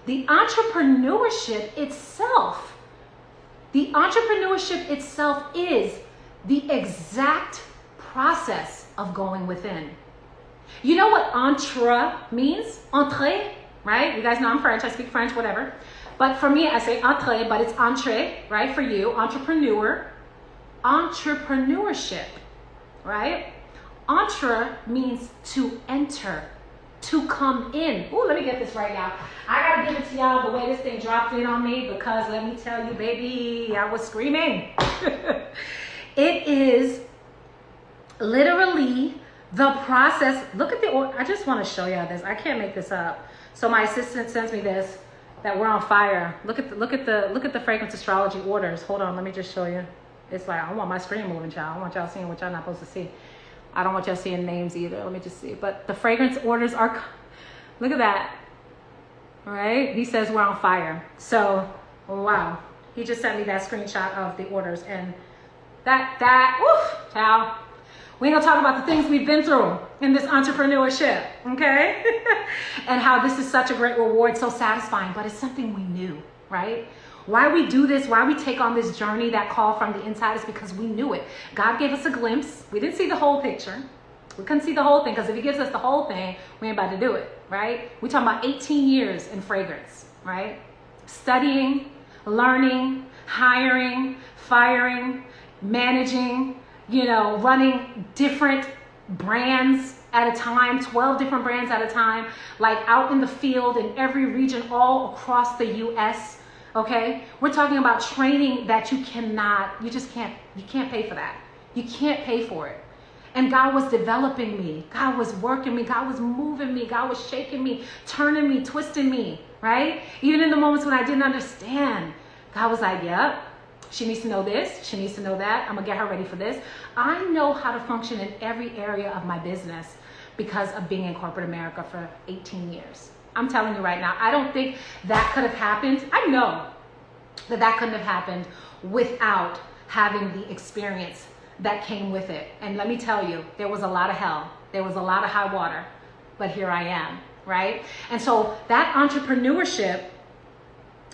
the entrepreneurship itself is the exact process of going within. You know what entre means? Entree, right? You guys know I'm French, I speak French, whatever. But for me, I say entree, but it's entree, right? For you, entrepreneur. Entrepreneurship, right? Entre means to enter, to come in. Ooh, let me get this right, y'all. I gotta give it to y'all the way this thing dropped in on me, because let me tell you, baby, I was screaming. It is literally the process. Look at the order. I just want to show y'all this. I can't make this up. So my assistant sends me this, that we're on fire. Look at the fragrance astrology orders. Hold on, let me just show you. It's like, I want my screen moving, y'all. I want y'all seeing what y'all not supposed to see. I don't want y'all seeing names either. Let me just see. But the fragrance orders are, look at that. All right. He says we're on fire. So, wow. He just sent me that screenshot of the orders, and woof, child. We ain't gonna talk about the things we've been through in this entrepreneurship, okay? And how this is such a great reward, so satisfying, but it's something we knew, right? Why we do this, why we take on this journey, that call from the inside, is because we knew it. God gave us a glimpse. We didn't see the whole picture. We couldn't see the whole thing, because if he gives us the whole thing, we ain't about to do it, right? We're talking about 18 years in fragrance, right? Studying, learning, hiring, firing, managing, you know, running different brands at a time, 12 different brands at a time, like out in the field in every region all across the US. Okay, we're talking about training that you can't pay for that. You can't pay for it. And God was developing me. God was working me. God was moving me. God was shaking me, turning me, twisting me, right? Even in the moments when I didn't understand, God was like, yep, she needs to know this. She needs to know that. I'm going to get her ready for this. I know how to function in every area of my business because of being in corporate America for 18 years. I'm telling you right now, I don't think that could have happened. I know that couldn't have happened without having the experience that came with it. And let me tell you, there was a lot of hell. There was a lot of high water, but here I am, right? And so that entrepreneurship,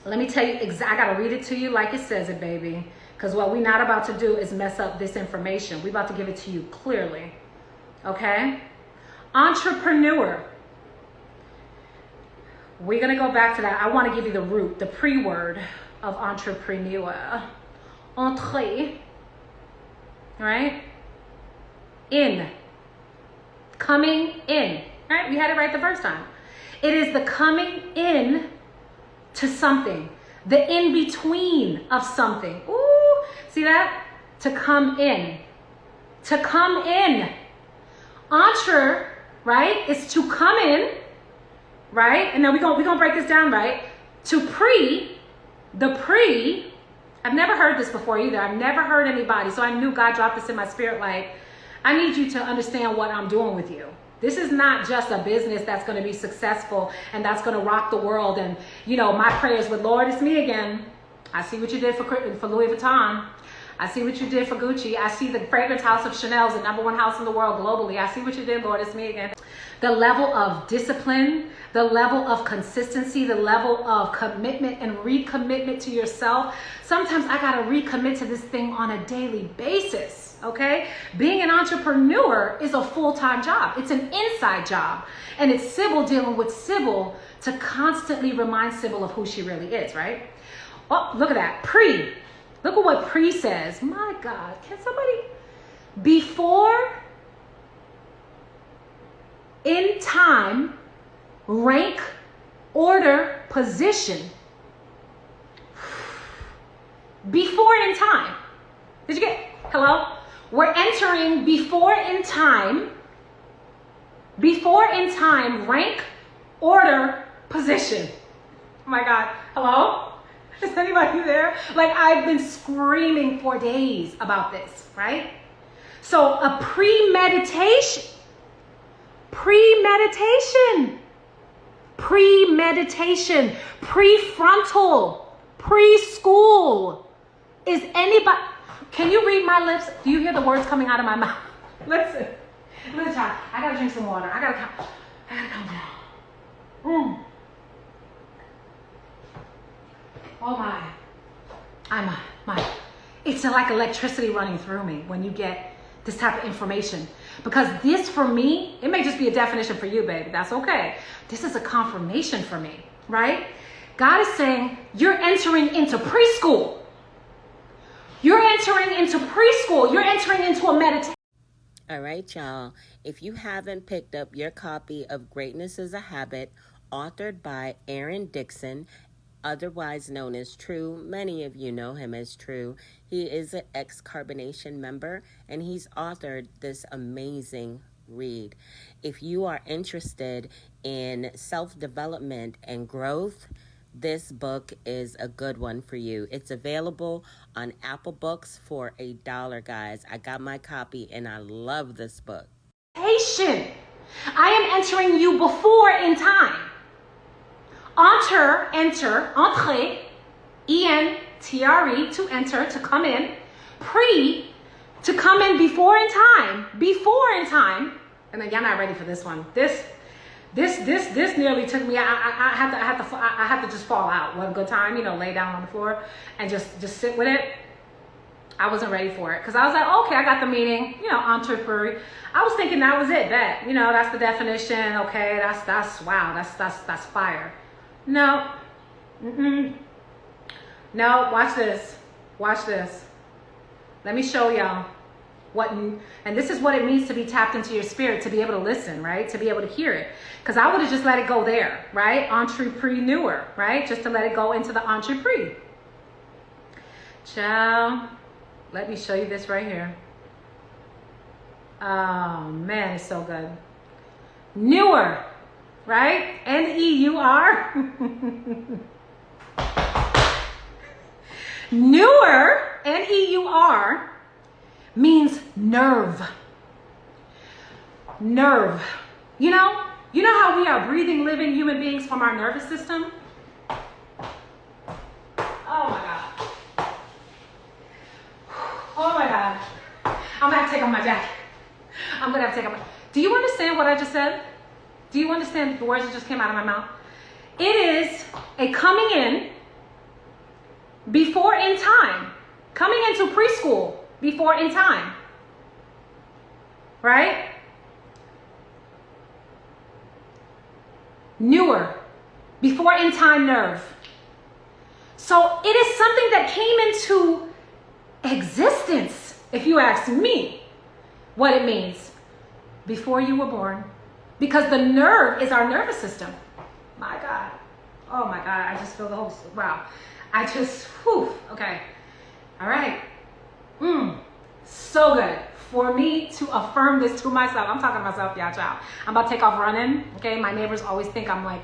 let me tell you, I got to read it to you like it says it, baby. Because what we're not about to do is mess up this information. We're about to give it to you clearly, okay? Entrepreneur. We're going to go back to that. I want to give you the root, the pre-word of entrepreneur. Entrer, right? In. Coming in, right? We had it right the first time. It is the coming in to something. The in-between of something. Ooh, see that? To come in. To come in. Entre, right, is to come in, right? And then we're gonna break this down, right? To the pre, I've never heard this before either. I've never heard anybody. So I knew God dropped this in my spirit, like, I need you to understand what I'm doing with you. This is not just a business that's going to be successful and that's going to rock the world. And, you know, my prayers with, Lord, it's me again. I see what you did for Louis Vuitton. I see what you did for Gucci. I see the fragrance house of Chanel is the #1 house in the world globally. I see what you did, Lord, it's me again. The level of discipline, the level of consistency, the level of commitment and recommitment to yourself. Sometimes I got to recommit to this thing on a daily basis. Okay, being an entrepreneur is a full-time job. It's an inside job, and it's Sybil dealing with Sybil to constantly remind Sybil of who she really is, right? Oh, look at that. Pre. Look at what pre says. My God, can somebody? Before, in time, rank, order, position. Before and in time. Did you get? Hello? We're entering before in time, rank, order, position. Oh my God, hello? Is anybody there? Like, I've been screaming for days about this, right? So a premeditation, prefrontal, preschool. Is anybody, can you read my lips? Do you hear the words coming out of my mouth? Listen, child, I gotta drink some water. I gotta calm down. Oh my. It's like electricity running through me when you get this type of information. Because this, for me, it may just be a definition for you, baby. That's okay. This is a confirmation for me, right? God is saying, you're entering into preschool. You're entering into preschool. You're entering into a meditation. All right, y'all. If you haven't picked up your copy of Greatness is a Habit, authored by Aaron Dixon, otherwise known as True. Many of you know him as True. He is an ex-Carbonation member, and he's authored this amazing read. If you are interested in self-development and growth, this book is a good one for you. It's available on Apple Books for $1, guys. I got my copy, and I love this book. I am entering you before in time. Enter, entrer, E-N-T-R-E, to enter, to come in. Pre, to come in before in time. And then y'all not ready for this one. This nearly took me. I had to just fall out one good time. Lay down on the floor and just sit with it. I wasn't ready for it because I was like, okay, I got the meaning. Entrepreneur. I was thinking that was it. That's the definition. Okay, that's wow. That's fire. No. No, watch this. Let me show y'all and this is what it means to be tapped into your spirit, to be able to listen, right? To be able to hear it. Because I would have just let it go there, right? Entrepreneur, right? Just to let it go into the entrepreneur. Child, let me show you this right here. Oh, man, it's so good. Newer. Right? N-E-U-R. Newer, N-E-U-R, means nerve. Nerve. You know how we are breathing, living human beings from our nervous system? Oh my God. Oh my God. I'm gonna have to take off my jacket. Do you understand what I just said? Do you understand the words that just came out of my mouth? It is a coming in before in time. Coming into preschool before in time. Right? Newer. Before in time nerve. So it is something that came into existence, if you ask me what it means, before you were born. Because the nerve is our nervous system. My God. Oh my God. I just feel the whole, wow. Okay. All right. So good. For me to affirm this to myself. I'm talking to myself, y'all, child. I'm about to take off running. Okay. My neighbors always think I'm like,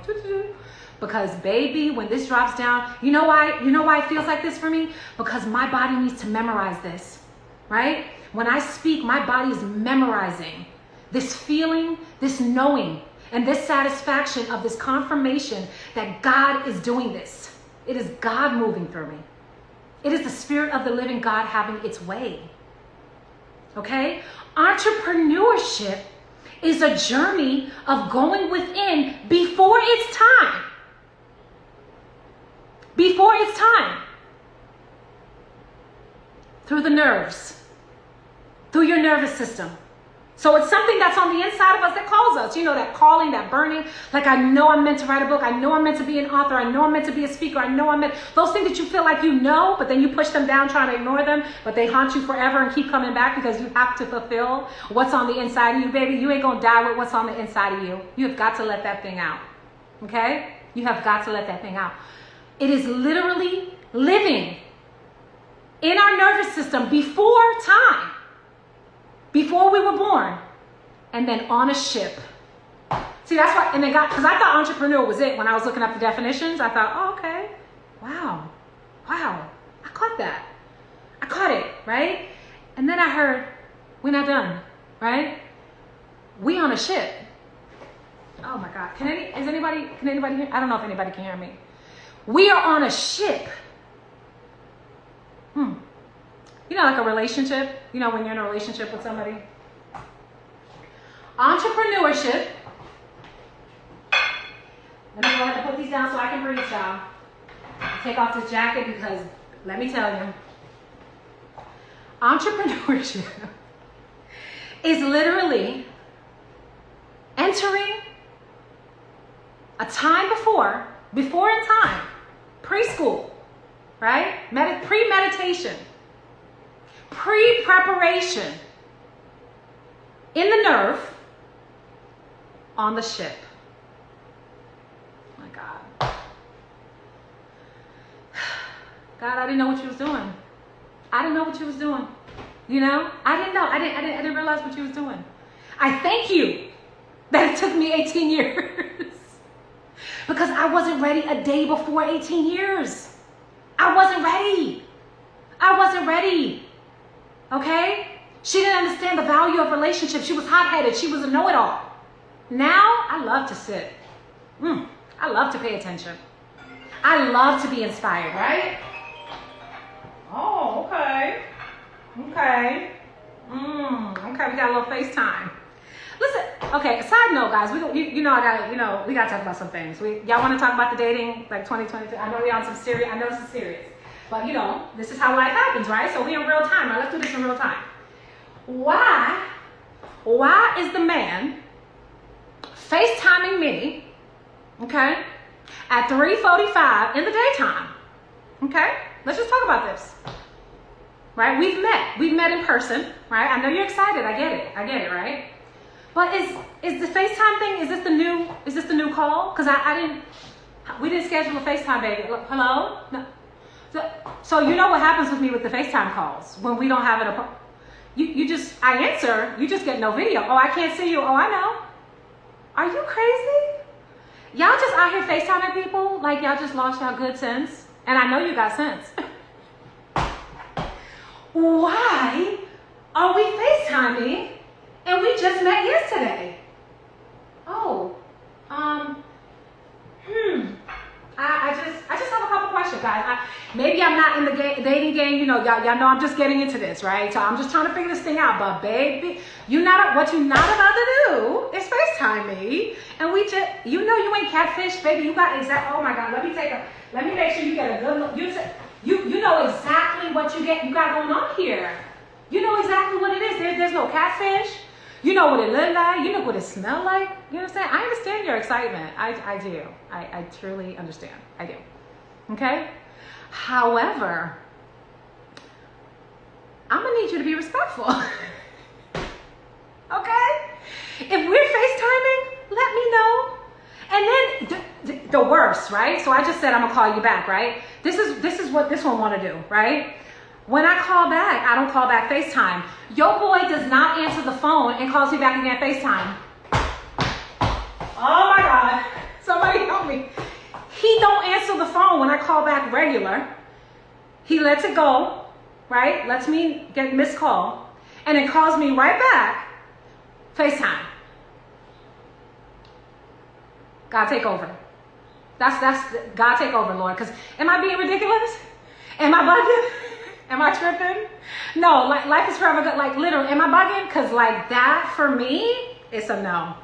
because baby, when this drops down, you know why it feels like this for me? Because my body needs to memorize this, right? When I speak, my body is memorizing this feeling, this knowing, and this satisfaction of this confirmation that God is doing this. It is God moving through me. It is the Spirit of the living God having its way. Okay? Entrepreneurship is a journey of going within before it's time. Before it's time. Through the nerves. Through your nervous system. So it's something that's on the inside of us that calls us. That calling, that burning. Like, I know I'm meant to write a book. I know I'm meant to be an author. I know I'm meant to be a speaker. I know I'm meant. Those things that you feel like you know, but then you push them down trying to ignore them, but they haunt you forever and keep coming back because you have to fulfill what's on the inside of you, baby. You ain't going to die with what's on the inside of you. You have got to let that thing out. Okay? You have got to let that thing out. It is literally living in our nervous system before time. before we were born, and then on a ship. See, that's why, and they got, because I thought entrepreneur was it when I was looking up the definitions. I thought, oh, okay, wow, I caught that. I caught it, right? And then I heard, we're not done, right? We on a ship. Oh my God, can anybody hear? I don't know if anybody can hear me. We are on a ship. You know, like a relationship, you know, when you're in a relationship with somebody. Entrepreneurship. Let me go ahead and put these down so I can breathe, y'all. Take off this jacket because, let me tell you, entrepreneurship is literally entering a time before in time, preschool, right? Premeditation, pre-preparation in the nerve on the ship. My God. God, I didn't know what you was doing. I didn't know what you was doing. You know, I didn't know. I didn't realize what you was doing. I thank you that it took me 18 years because I wasn't ready a day before 18 years. I wasn't ready. Okay? She didn't understand the value of relationships. She was hot-headed. She was a know-it-all. Now, I love to sit. I love to pay attention. I love to be inspired, right? Oh, okay. Okay, we got a little FaceTime. Listen, okay, side note, guys, we gotta talk about some things. Y'all want to talk about the dating, like 2022? I know we're on some serious, I know this is serious. But, you know, this is how life happens, right? So we in real time, right? Let's do this in real time. Why is the man FaceTiming me, okay, at 3:45 in the daytime? Okay, let's just talk about this. Right, we've met in person, right? I know you're excited. I get it, right? But is the FaceTime thing? Is this the new call? Because we didn't schedule a FaceTime, baby. Hello? No. So you know what happens with me with the FaceTime calls when we don't have it. I answer. You just get no video. Oh, I can't see you. Oh, I know. Are you crazy? Y'all just out here FaceTiming people like y'all just lost y'all good sense, and I know you got sense. Why are we FaceTiming and we just met yesterday? Oh, I just have a couple questions, guys. Maybe I'm not in the dating game, you know, y'all know I'm just getting into this, right? So I'm just trying to figure this thing out. But baby, what you're not about to do is FaceTime me, and we just, you know, you ain't catfish, baby. You got oh my God, let me make sure you get a good look. You know exactly what you got going on here. You know exactly what it is. There's no catfish. You know what it look like. You know what it smell like. You know what I'm saying? I understand your excitement. I do. I truly understand. I do. Okay? However, I'm going to need you to be respectful. Okay? If we're FaceTiming, let me know. And then the worst, right? So I just said I'm gonna call you back, right? This is what this one want to do, right? When I call back, I don't call back FaceTime. Your boy does not answer the phone and calls me back again FaceTime. Oh my God! Somebody help me. He don't answer the phone when I call back regular. He lets it go, right? Lets me get missed call, and then calls me right back FaceTime. God take over. That's God take over, Lord. Because am I being ridiculous? Am I bugging? Am I tripping? No, like life is forever good. Like literally, am I bugging? Because like that for me, it's a no.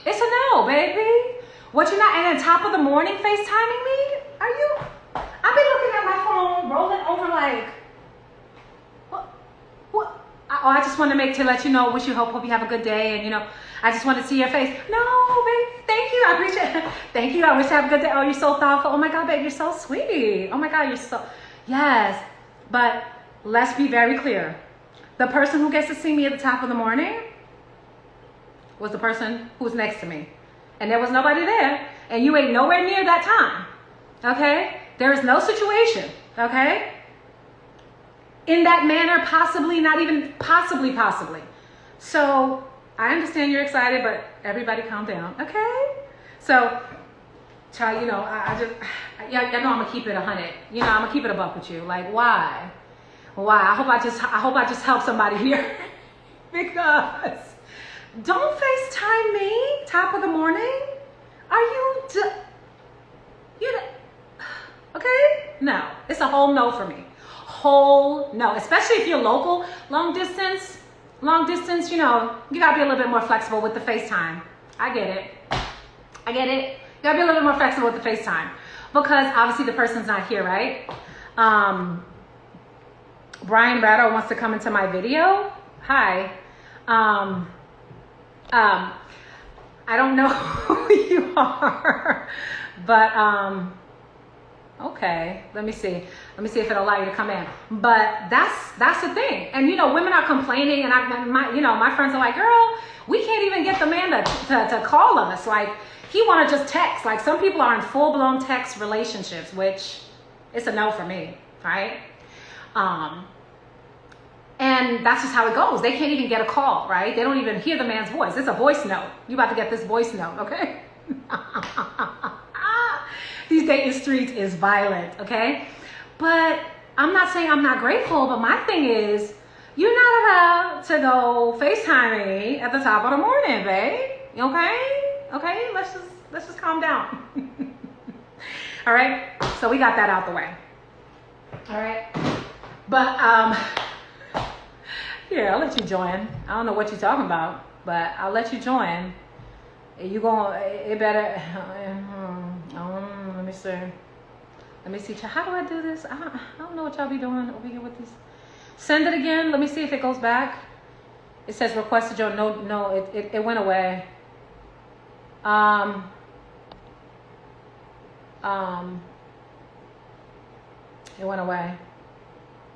It's a no, baby. What you not? And then top of the morning FaceTiming me? Are you? I've been looking at my phone, rolling over like, what? I just want to let you know, wish you hope you have a good day, and you know, I just want to see your face. No, babe, thank you. I appreciate it. Thank you. I wish you have a good day. Oh, you're so thoughtful. Oh my God, babe, you're so sweet. Oh my God, you're so, yes. But let's be very clear. The person who gets to see me at the top of the morning was the person who's next to me. And there was nobody there. And you ain't nowhere near that time. Okay? There is no situation. Okay? In that manner, possibly, not even possibly. So I understand you're excited, but everybody calm down, okay? So, child, you know, I know I'm gonna keep it 100. You know, I'm gonna keep it a buck with you. Like, why? I hope I just help somebody here. Because don't FaceTime me top of the morning. Are you okay? No, it's a whole no for me. Whole no, especially if you're local, long distance, you know, you gotta be a little bit more flexible with the FaceTime. I get it. You gotta be a little bit more flexible with the FaceTime because obviously the person's not here, right? Brian Ratto wants to come into my video. Hi. I don't know who you are, but okay, let me see if it'll allow you to come in. But that's the thing. And you know, women are complaining, and my friends are like, girl, we can't even get the man to call us. Like, he want to just text. Like, some people are in full-blown text relationships, which it's a no for me, right? And that's just how it goes. They can't even get a call, right? They don't even hear the man's voice. It's a voice note. You about to get this voice note, okay? These dating streets is violent, okay? But I'm not saying I'm not grateful, but my thing is, you're not allowed to go FaceTime me at the top of the morning, babe. Okay? Okay? Let's just calm down. All right? So we got that out the way. All right? But yeah, I'll let you join. I don't know what you're talking about, but I'll let you join. You it better. Let me see. How do I do this? I don't know what y'all be doing over here with these. Send it again. Let me see if it goes back. It says request to join. No, it went away. It went away.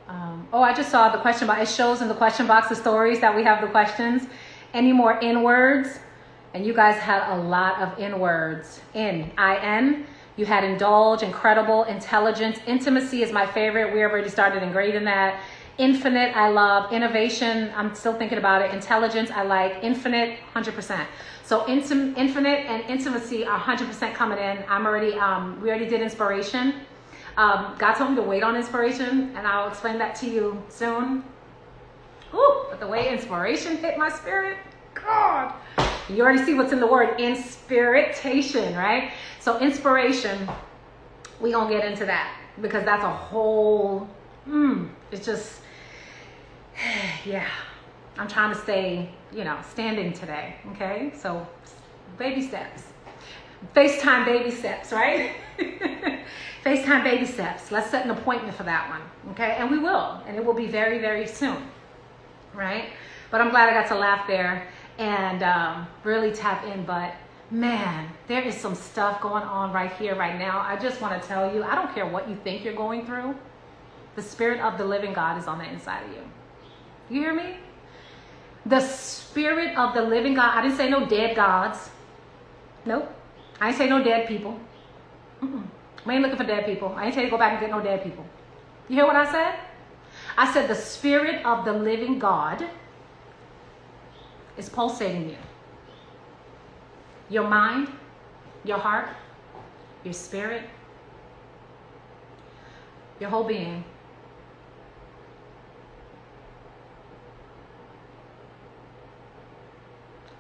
I just saw the question box. It shows in the question box the stories that we have the questions. Any more N-words? And you guys had a lot of N-words. I-N. You had indulge, incredible, intelligence. Intimacy is my favorite. We already started grading that. Infinite, I love. Innovation, I'm still thinking about it. Intelligence, I like. Infinite, 100%. So infinite and intimacy are 100% coming in. We already did inspiration. God told me to wait on inspiration, and I'll explain that to you soon. Ooh, but the way inspiration hit my spirit, God. You already see what's in the word, inspiritation, right? So inspiration, we gonna get into that because that's a whole, it's just, yeah. I'm trying to stay, standing today, okay? So baby steps. FaceTime baby steps, right? FaceTime baby steps. Let's set an appointment for that one, okay? And we will, and it will be very, very soon, right? But I'm glad I got to laugh there and really tap in. But man, there is some stuff going on right here, right now. I just want to tell you, I don't care what you think you're going through. The Spirit of the living God is on the inside of you. You hear me? The Spirit of the living God. I didn't say no dead gods. Nope. I ain't say no dead people. We ain't looking for dead people. I ain't tell you to go back and get no dead people. You hear what I said? I said the Spirit of the living God is pulsating you. Your mind, your heart, your spirit, your whole being.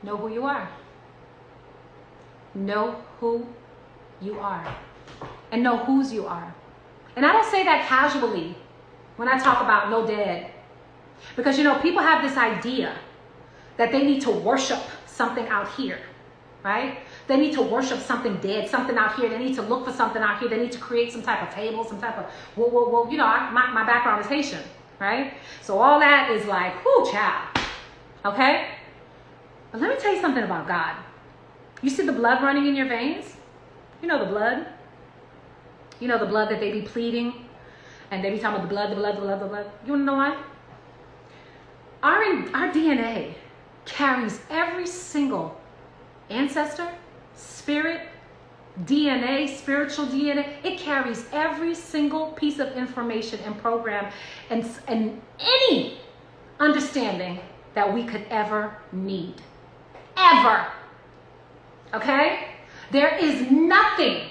Know who you are. Know who you are. And know whose you are. And I don't say that casually when I talk about no dead. Because, people have this idea that they need to worship something out here, right? They need to worship something dead, something out here. They need to look for something out here. They need to create some type of table, some type of, my background is Haitian, right? So all that is like, whoo, child, okay? But let me tell you something about God. You see the blood running in your veins? You know the blood? You know the blood that they be pleading? And they be talking about the blood. You wanna know why? Our DNA carries every single ancestor, spirit, DNA, spiritual DNA. It carries every single piece of information and program and any understanding that we could ever need. Ever. Okay? There is nothing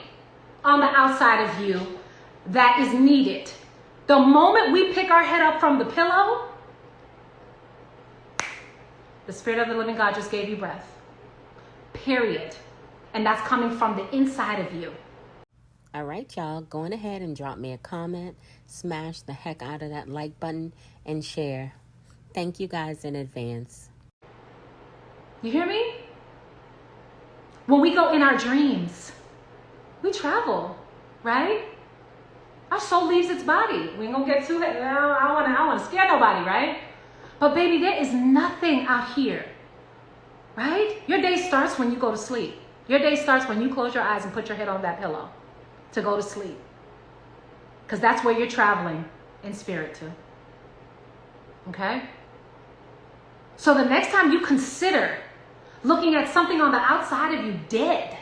on the outside of you that is needed. The moment we pick our head up from the pillow, the Spirit of the living God just gave you breath. Period. And that's coming from the inside of you. All right, y'all, go on ahead and drop me a comment, smash the heck out of that like button, and share. Thank you guys in advance. You hear me? When we go in our dreams, we travel, right? Our soul leaves its body. We ain't gonna get too, I don't wanna scare nobody, right? But baby, there is nothing out here, right? Your day starts when you go to sleep. Your day starts when you close your eyes and put your head on that pillow to go to sleep. Because that's where you're traveling in spirit to. Okay? So the next time you consider looking at something on the outside of you dead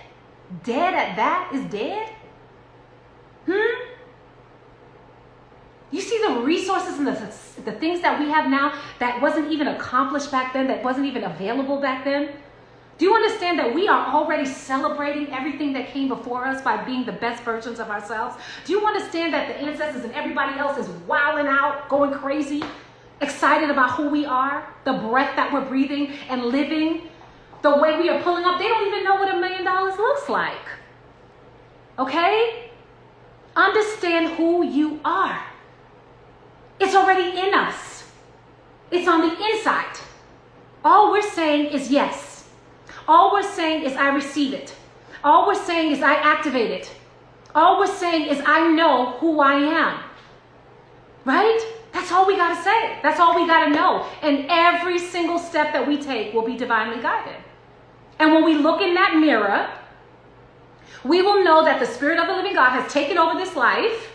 at that is dead? You see the resources and the things that we have now that wasn't even accomplished back then, that wasn't even available back then? Do you understand that we are already celebrating everything that came before us by being the best versions of ourselves? Do you understand that the ancestors and everybody else is wilding out, going crazy, excited about who we are, the breath that we're breathing and living, the way we are pulling up? They don't even know what $1 million looks like. Okay? Understand who you are. It's already in us. It's on the inside. All we're saying is yes. All we're saying is I receive it. All we're saying is I activate it. All we're saying is I know who I am. Right? That's all we got to say. That's all we got to know. And every single step that we take will be divinely guided. And when we look in that mirror, we will know that the Spirit of the living God has taken over this life,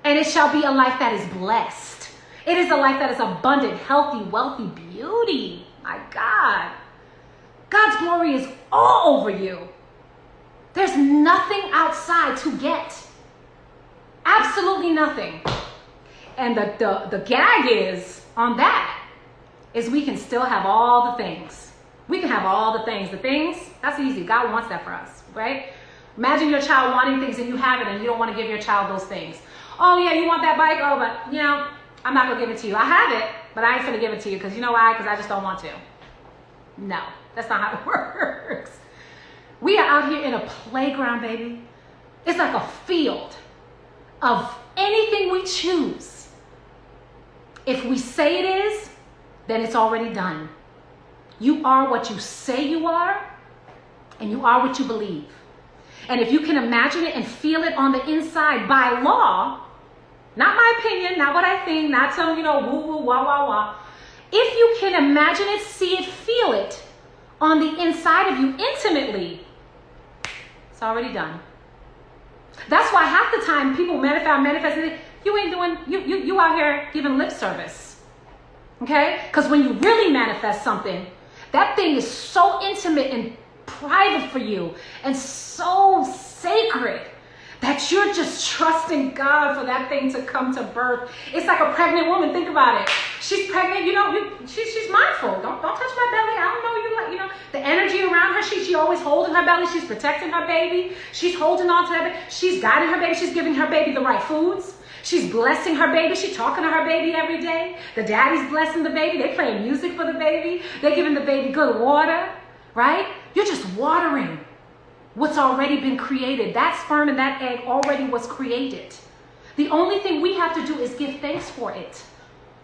and it shall be a life that is blessed. It is a life that is abundant, healthy, wealthy, beauty. My God. God's glory is all over you. There's nothing outside to get. Absolutely nothing. And the gag is on that is we can still have all the things. We can have all the things. The things, that's easy. God wants that for us, right? Imagine your child wanting things and you have it and you don't want to give your child those things. Oh yeah, you want that bike? Oh, but you know, I'm not gonna give it to you. I have it, but I ain't gonna give it to you because you know why? Because I just don't want to. No, that's not how it works. We are out here in a playground, baby. It's like a field of anything we choose. If we say it is, then it's already done. You are what you say you are, and you are what you believe. And if you can imagine it and feel it on the inside by law, not my opinion, not what I think, not some, woo-woo, wah-wah-wah. If you can imagine it, see it, feel it on the inside of you intimately, it's already done. That's why half the time people manifest, you ain't doing, you out here giving lip service. Okay? Because when you really manifest something, that thing is so intimate and private for you and so sacred that you're just trusting God for that thing to come to birth. It's like a pregnant woman. Think about it. She's pregnant, she's mindful. Don't touch my belly. I don't know the energy around her. She always holding her belly. She's protecting her baby. She's holding on to her baby. She's guiding her baby. She's giving her baby the right foods. She's blessing her baby. She's talking to her baby every day. The daddy's blessing the baby. They playing music for the baby. They're giving the baby good water, right? You're just watering what's already been created. That sperm and that egg already was created. The only thing we have to do is give thanks for it.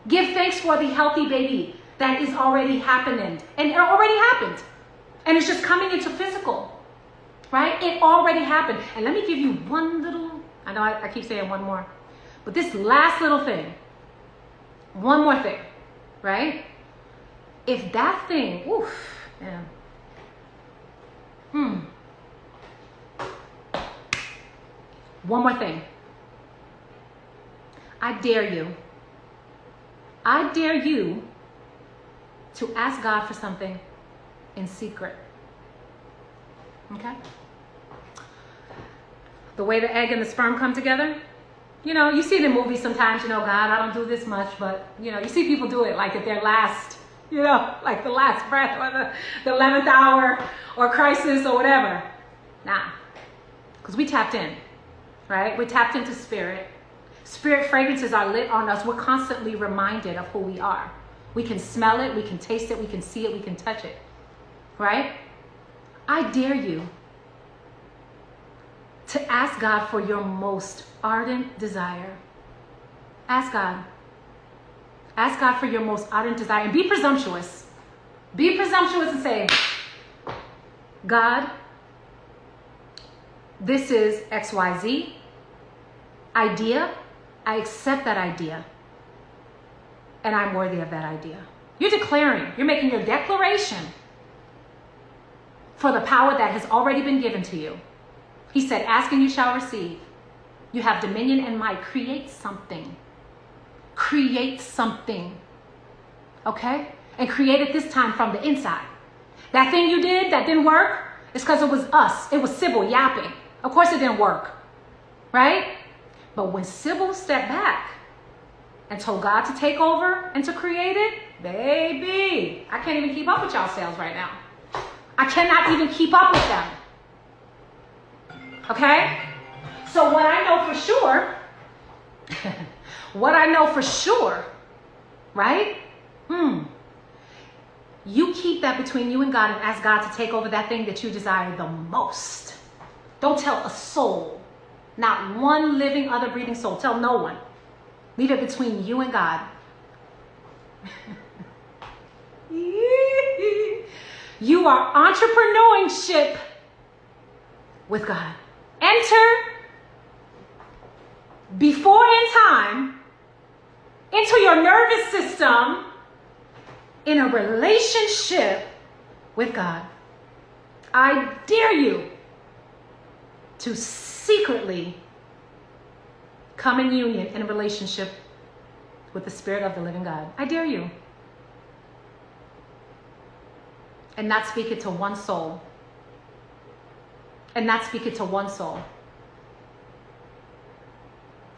Give thanks for the healthy baby that is already happening. And it already happened. And it's just coming into physical, right? It already happened. And let me give you one little, I know I keep saying one more, but this last little thing, one more thing, right? If that thing, oof, man. One more thing. I dare you to ask God for something in secret. Okay? The way the egg and the sperm come together, you see it in movies sometimes, God, I don't do this much, but, you see people do it like at their last you know, like the last breath or the 11th hour or crisis or whatever. Nah, because we tapped in, right? We tapped into spirit. Spirit fragrances are lit on us. We're constantly reminded of who we are. We can smell it, we can taste it, we can see it, we can touch it, right? I dare you to ask God for your most ardent desire. Ask God. Ask God for your most ardent desire and be presumptuous. Be presumptuous and say, God, this is XYZ idea. I accept that idea. And I'm worthy of that idea. You're declaring, you're making your declaration for the power that has already been given to you. He said, ask and you shall receive. You have dominion and might. Create something. Create something. Okay? And create it this time from the inside. That thing you did that didn't work, it's because it was us. It was Sybil yapping. Of course it didn't work. Right? But when Sybil stepped back and told God to take over and to create it, baby, I can't even keep up with y'all sales right now. I cannot even keep up with them. Okay? So what I know for sure, right? You keep that between you and God and ask God to take over that thing that you desire the most. Don't tell a soul, not one living, other breathing soul. Tell no one. Leave it between you and God. You are entrepreneurship with God. Enter before in time into your nervous system in a relationship with God. I dare you to secretly come in union in a relationship with the Spirit of the living God. I dare you. And not speak it to one soul. And not speak it to one soul.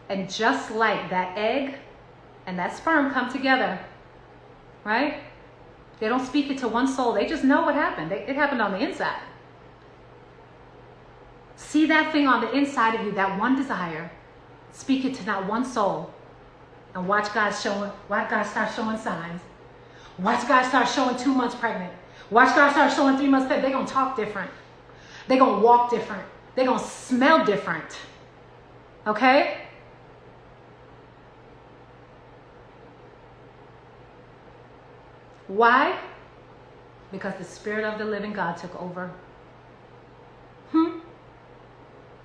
And just like that egg and that sperm come together, right? They don't speak it to one soul. They just know what happened. It happened on the inside. See that thing on the inside of you, that one desire. Speak it to not one soul. And watch God start showing signs. Watch God start showing 2 months pregnant. Watch God start showing 3 months pregnant. They're going to talk different. They're going to walk different. They're going to smell different. Okay? Why? Because the Spirit of the living God took over.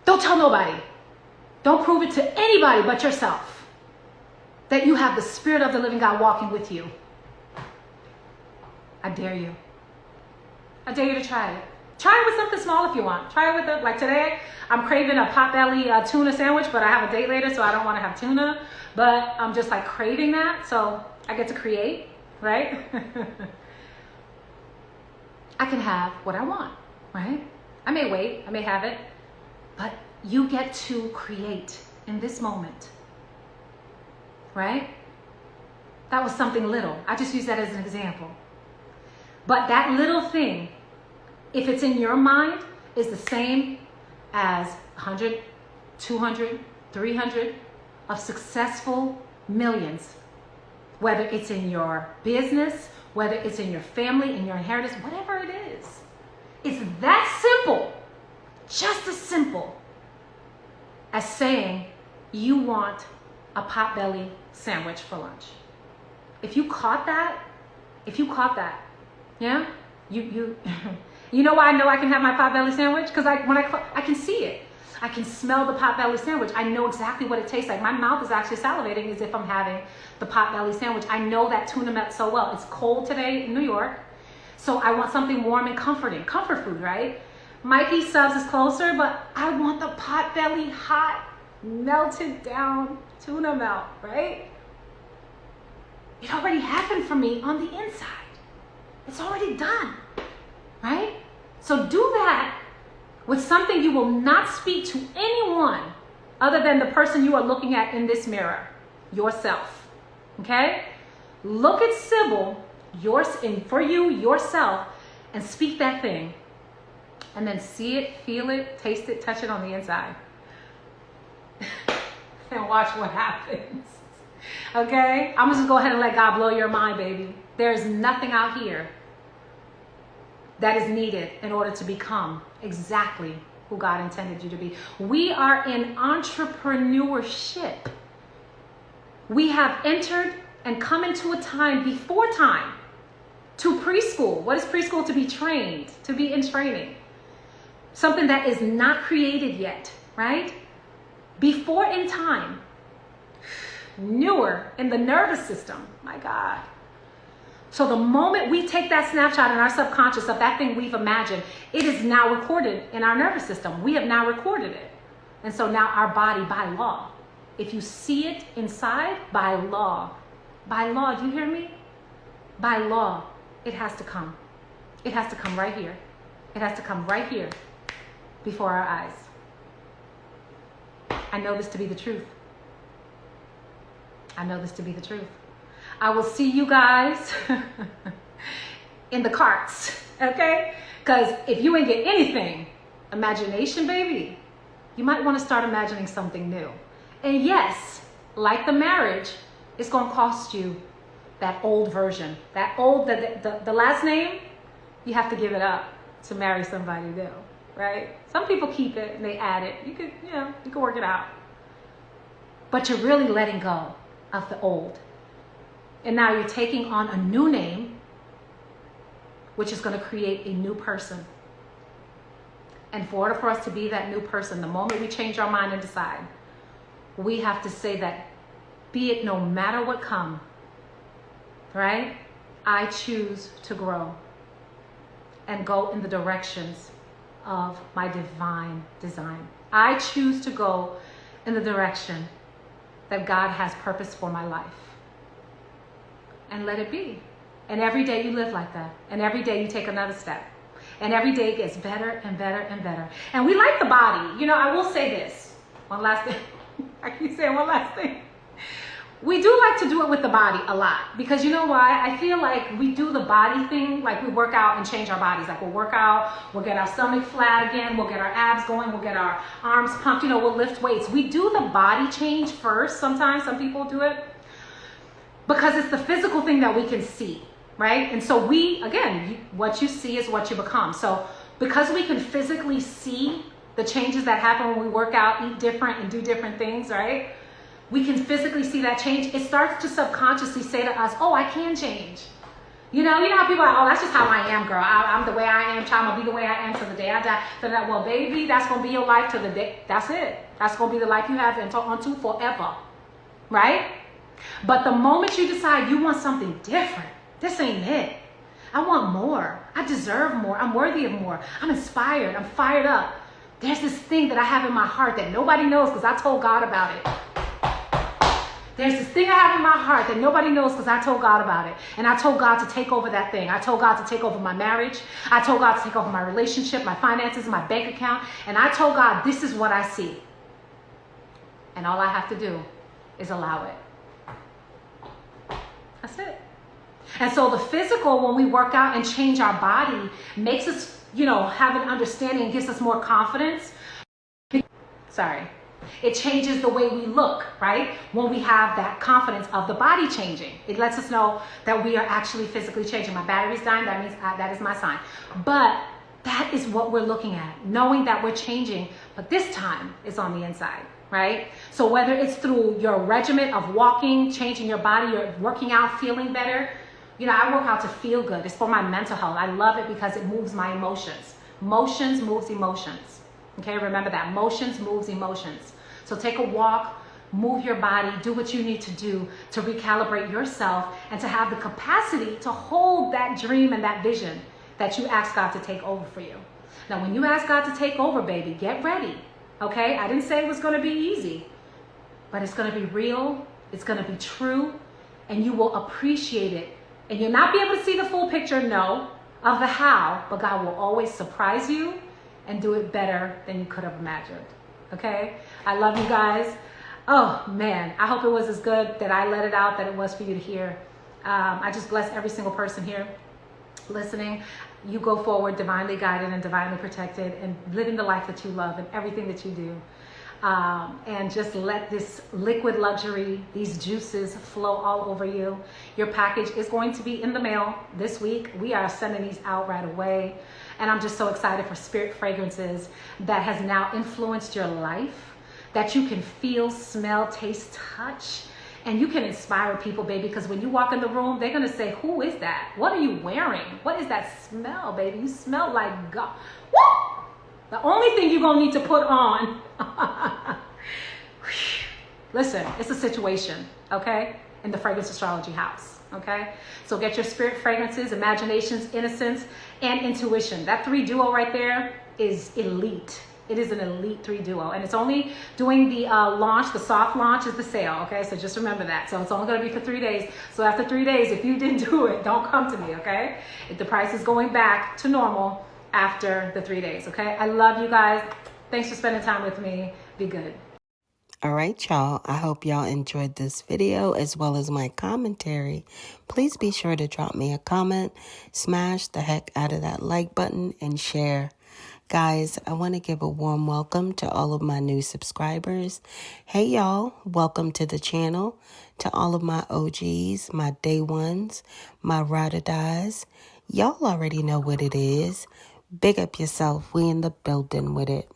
Don't tell nobody. Don't prove it to anybody but yourself that you have the Spirit of the living God walking with you. I dare you. I dare you to try it. Try it with something small if you want. Try it with like today, I'm craving a Potbelly tuna sandwich, but I have a date later, so I don't want to have tuna. But I'm just like craving that, so I get to create, right? I can have what I want, right? I may wait, I may have it, but you get to create in this moment, right? That was something little. I just use that as an example. But that little thing, if it's in your mind, is the same as 100, 200, 300 of successful millions. Whether it's in your business, whether it's in your family, in your inheritance, whatever it is. It's that simple, just as simple as saying you want a Potbelly sandwich for lunch. If you caught that, yeah, you know why I know I can have my Potbelly sandwich? Because I can see it. I can smell the Potbelly sandwich. I know exactly what it tastes like. My mouth is actually salivating as if I'm having the Potbelly sandwich. I know that tuna melt so well. It's cold today in New York, so I want something warm and comforting. Comfort food, right? Mikey Subs is closer, but I want the Potbelly hot, melted down tuna melt, right? It already happened for me on the inside. It's already done, right? So do that with something you will not speak to anyone other than the person you are looking at in this mirror, yourself, okay? Look at Sybil for you, yourself, and speak that thing. And then see it, feel it, taste it, touch it on the inside. And watch what happens. Okay? I'm just gonna go ahead and let God blow your mind, baby. There's nothing out here that is needed in order to become exactly who God intended you to be. We are in entrepreneurship. We have entered and come into a time before time to preschool. What is preschool? To be trained, to be in training. Something that is not created yet, right? Before in time. Newer in the nervous system. My God. So the moment we take that snapshot in our subconscious of that thing we've imagined, it is now recorded in our nervous system. We have now recorded it. And so now our body, by law, if you see it inside, by law, do you hear me? By law, it has to come. It has to come right here. It has to come right here before our eyes. I know this to be the truth. I know this to be the truth. I will see you guys in the carts, okay? Because if you ain't get anything, imagination, baby, you might want to start imagining something new. And yes, like the marriage, it's going to cost you that old version. That old, the last name, you have to give it up to marry somebody new, right? Some people keep it and they add it. You could work it out. But you're really letting go of the old. And now you're taking on a new name, which is going to create a new person. And for order for us to be that new person, the moment we change our mind and decide, we have to say that, be it no matter what come, right? I choose to grow and go in the directions of my divine design. I choose to go in the direction that God has purpose for my life. And let it be. And every day you live like that. And every day you take another step. And every day it gets better and better and better. And we like the body. You know, I will say this. One last thing. I keep saying one last thing. We do like to do it with the body a lot. Because you know why? I feel like we do the body thing. Like we work out and change our bodies. Like we'll work out. We'll get our stomach flat again. We'll get our abs going. We'll get our arms pumped. You know, we'll lift weights. We do the body change first. Sometimes some people do it. Because it's the physical thing that we can see, right? And so what you see is what you become. So because we can physically see the changes that happen when we work out, eat different, and do different things, right? We can physically see that change. It starts to subconsciously say to us, oh, I can change. You know how people are, oh, that's just how I am, girl. I'm the way I am, child. I'm going to be the way I am till the day I die. Well, baby, that's going to be your life till the day. That's it. That's going to be the life you have unto forever, right? But the moment you decide you want something different, this ain't it. I want more. I deserve more. I'm worthy of more. I'm inspired. I'm fired up. There's this thing that I have in my heart that nobody knows because I told God about it. There's this thing I have in my heart that nobody knows because I told God about it. And I told God to take over that thing. I told God to take over my marriage. I told God to take over my relationship, my finances, my bank account. And I told God, this is what I see. And all I have to do is allow it. That's it. And so the physical, when we work out and change our body, makes us, have an understanding, gives us more confidence. It changes the way we look, right? When we have that confidence of the body changing. It lets us know that we are actually physically changing. My battery's dying, that means that is my sign. But that is what we're looking at, knowing that we're changing, but this time it's on the inside. Right? So whether it's through your regimen of walking, changing your body, you're working out, feeling better. I work out to feel good. It's for my mental health. I love it because it moves my emotions. Motions moves emotions. Okay, remember that. Motions moves emotions. So take a walk, move your body, do what you need to do to recalibrate yourself and to have the capacity to hold that dream and that vision that you ask God to take over for you. Now, when you ask God to take over, baby, get ready. Okay, I didn't say it was going to be easy, but it's going to be real, it's going to be true, and you will appreciate it. And you'll not be able to see the full picture, no, of the how, but God will always surprise you and do it better than you could have imagined. Okay, I love you guys. Oh man, I hope it was as good that I let it out that it was for you to hear. I just bless every single person here listening. You go forward divinely guided and divinely protected and living the life that you love and everything that you do. And just let this liquid luxury, these juices flow all over you. Your package is going to be in the mail this week. We are sending these out right away. And I'm just so excited for Spirit Fragrances that has now influenced your life, that you can feel, smell, taste, touch. And you can inspire people, baby, because when you walk in the room, they're going to say, who is that? What are you wearing? What is that smell, baby? You smell like God. Woo! The only thing you're going to need to put on, listen, it's a situation, okay? In the Fragrance Astrology House, okay? So get your Spirit Fragrances, Imaginations, Innocence, and Intuition. That 3 duo right there is elite. It is an elite 3 duo, and it's only doing the launch. The soft launch is the sale, okay? So just remember that. So it's only going to be for 3 days. So after 3 days, if you didn't do it, don't come to me, okay? If the price is going back to normal after the 3 days, okay? I love you guys. Thanks for spending time with me. Be good. All right, y'all. I hope y'all enjoyed this video as well as my commentary. Please be sure to drop me a comment, smash the heck out of that like button, and share. Guys, I want to give a warm welcome to all of my new subscribers. Hey, y'all. Welcome to the channel. To all of my OGs, my day ones, my ride or dies. Y'all already know what it is. Big up yourself. We in the building with it.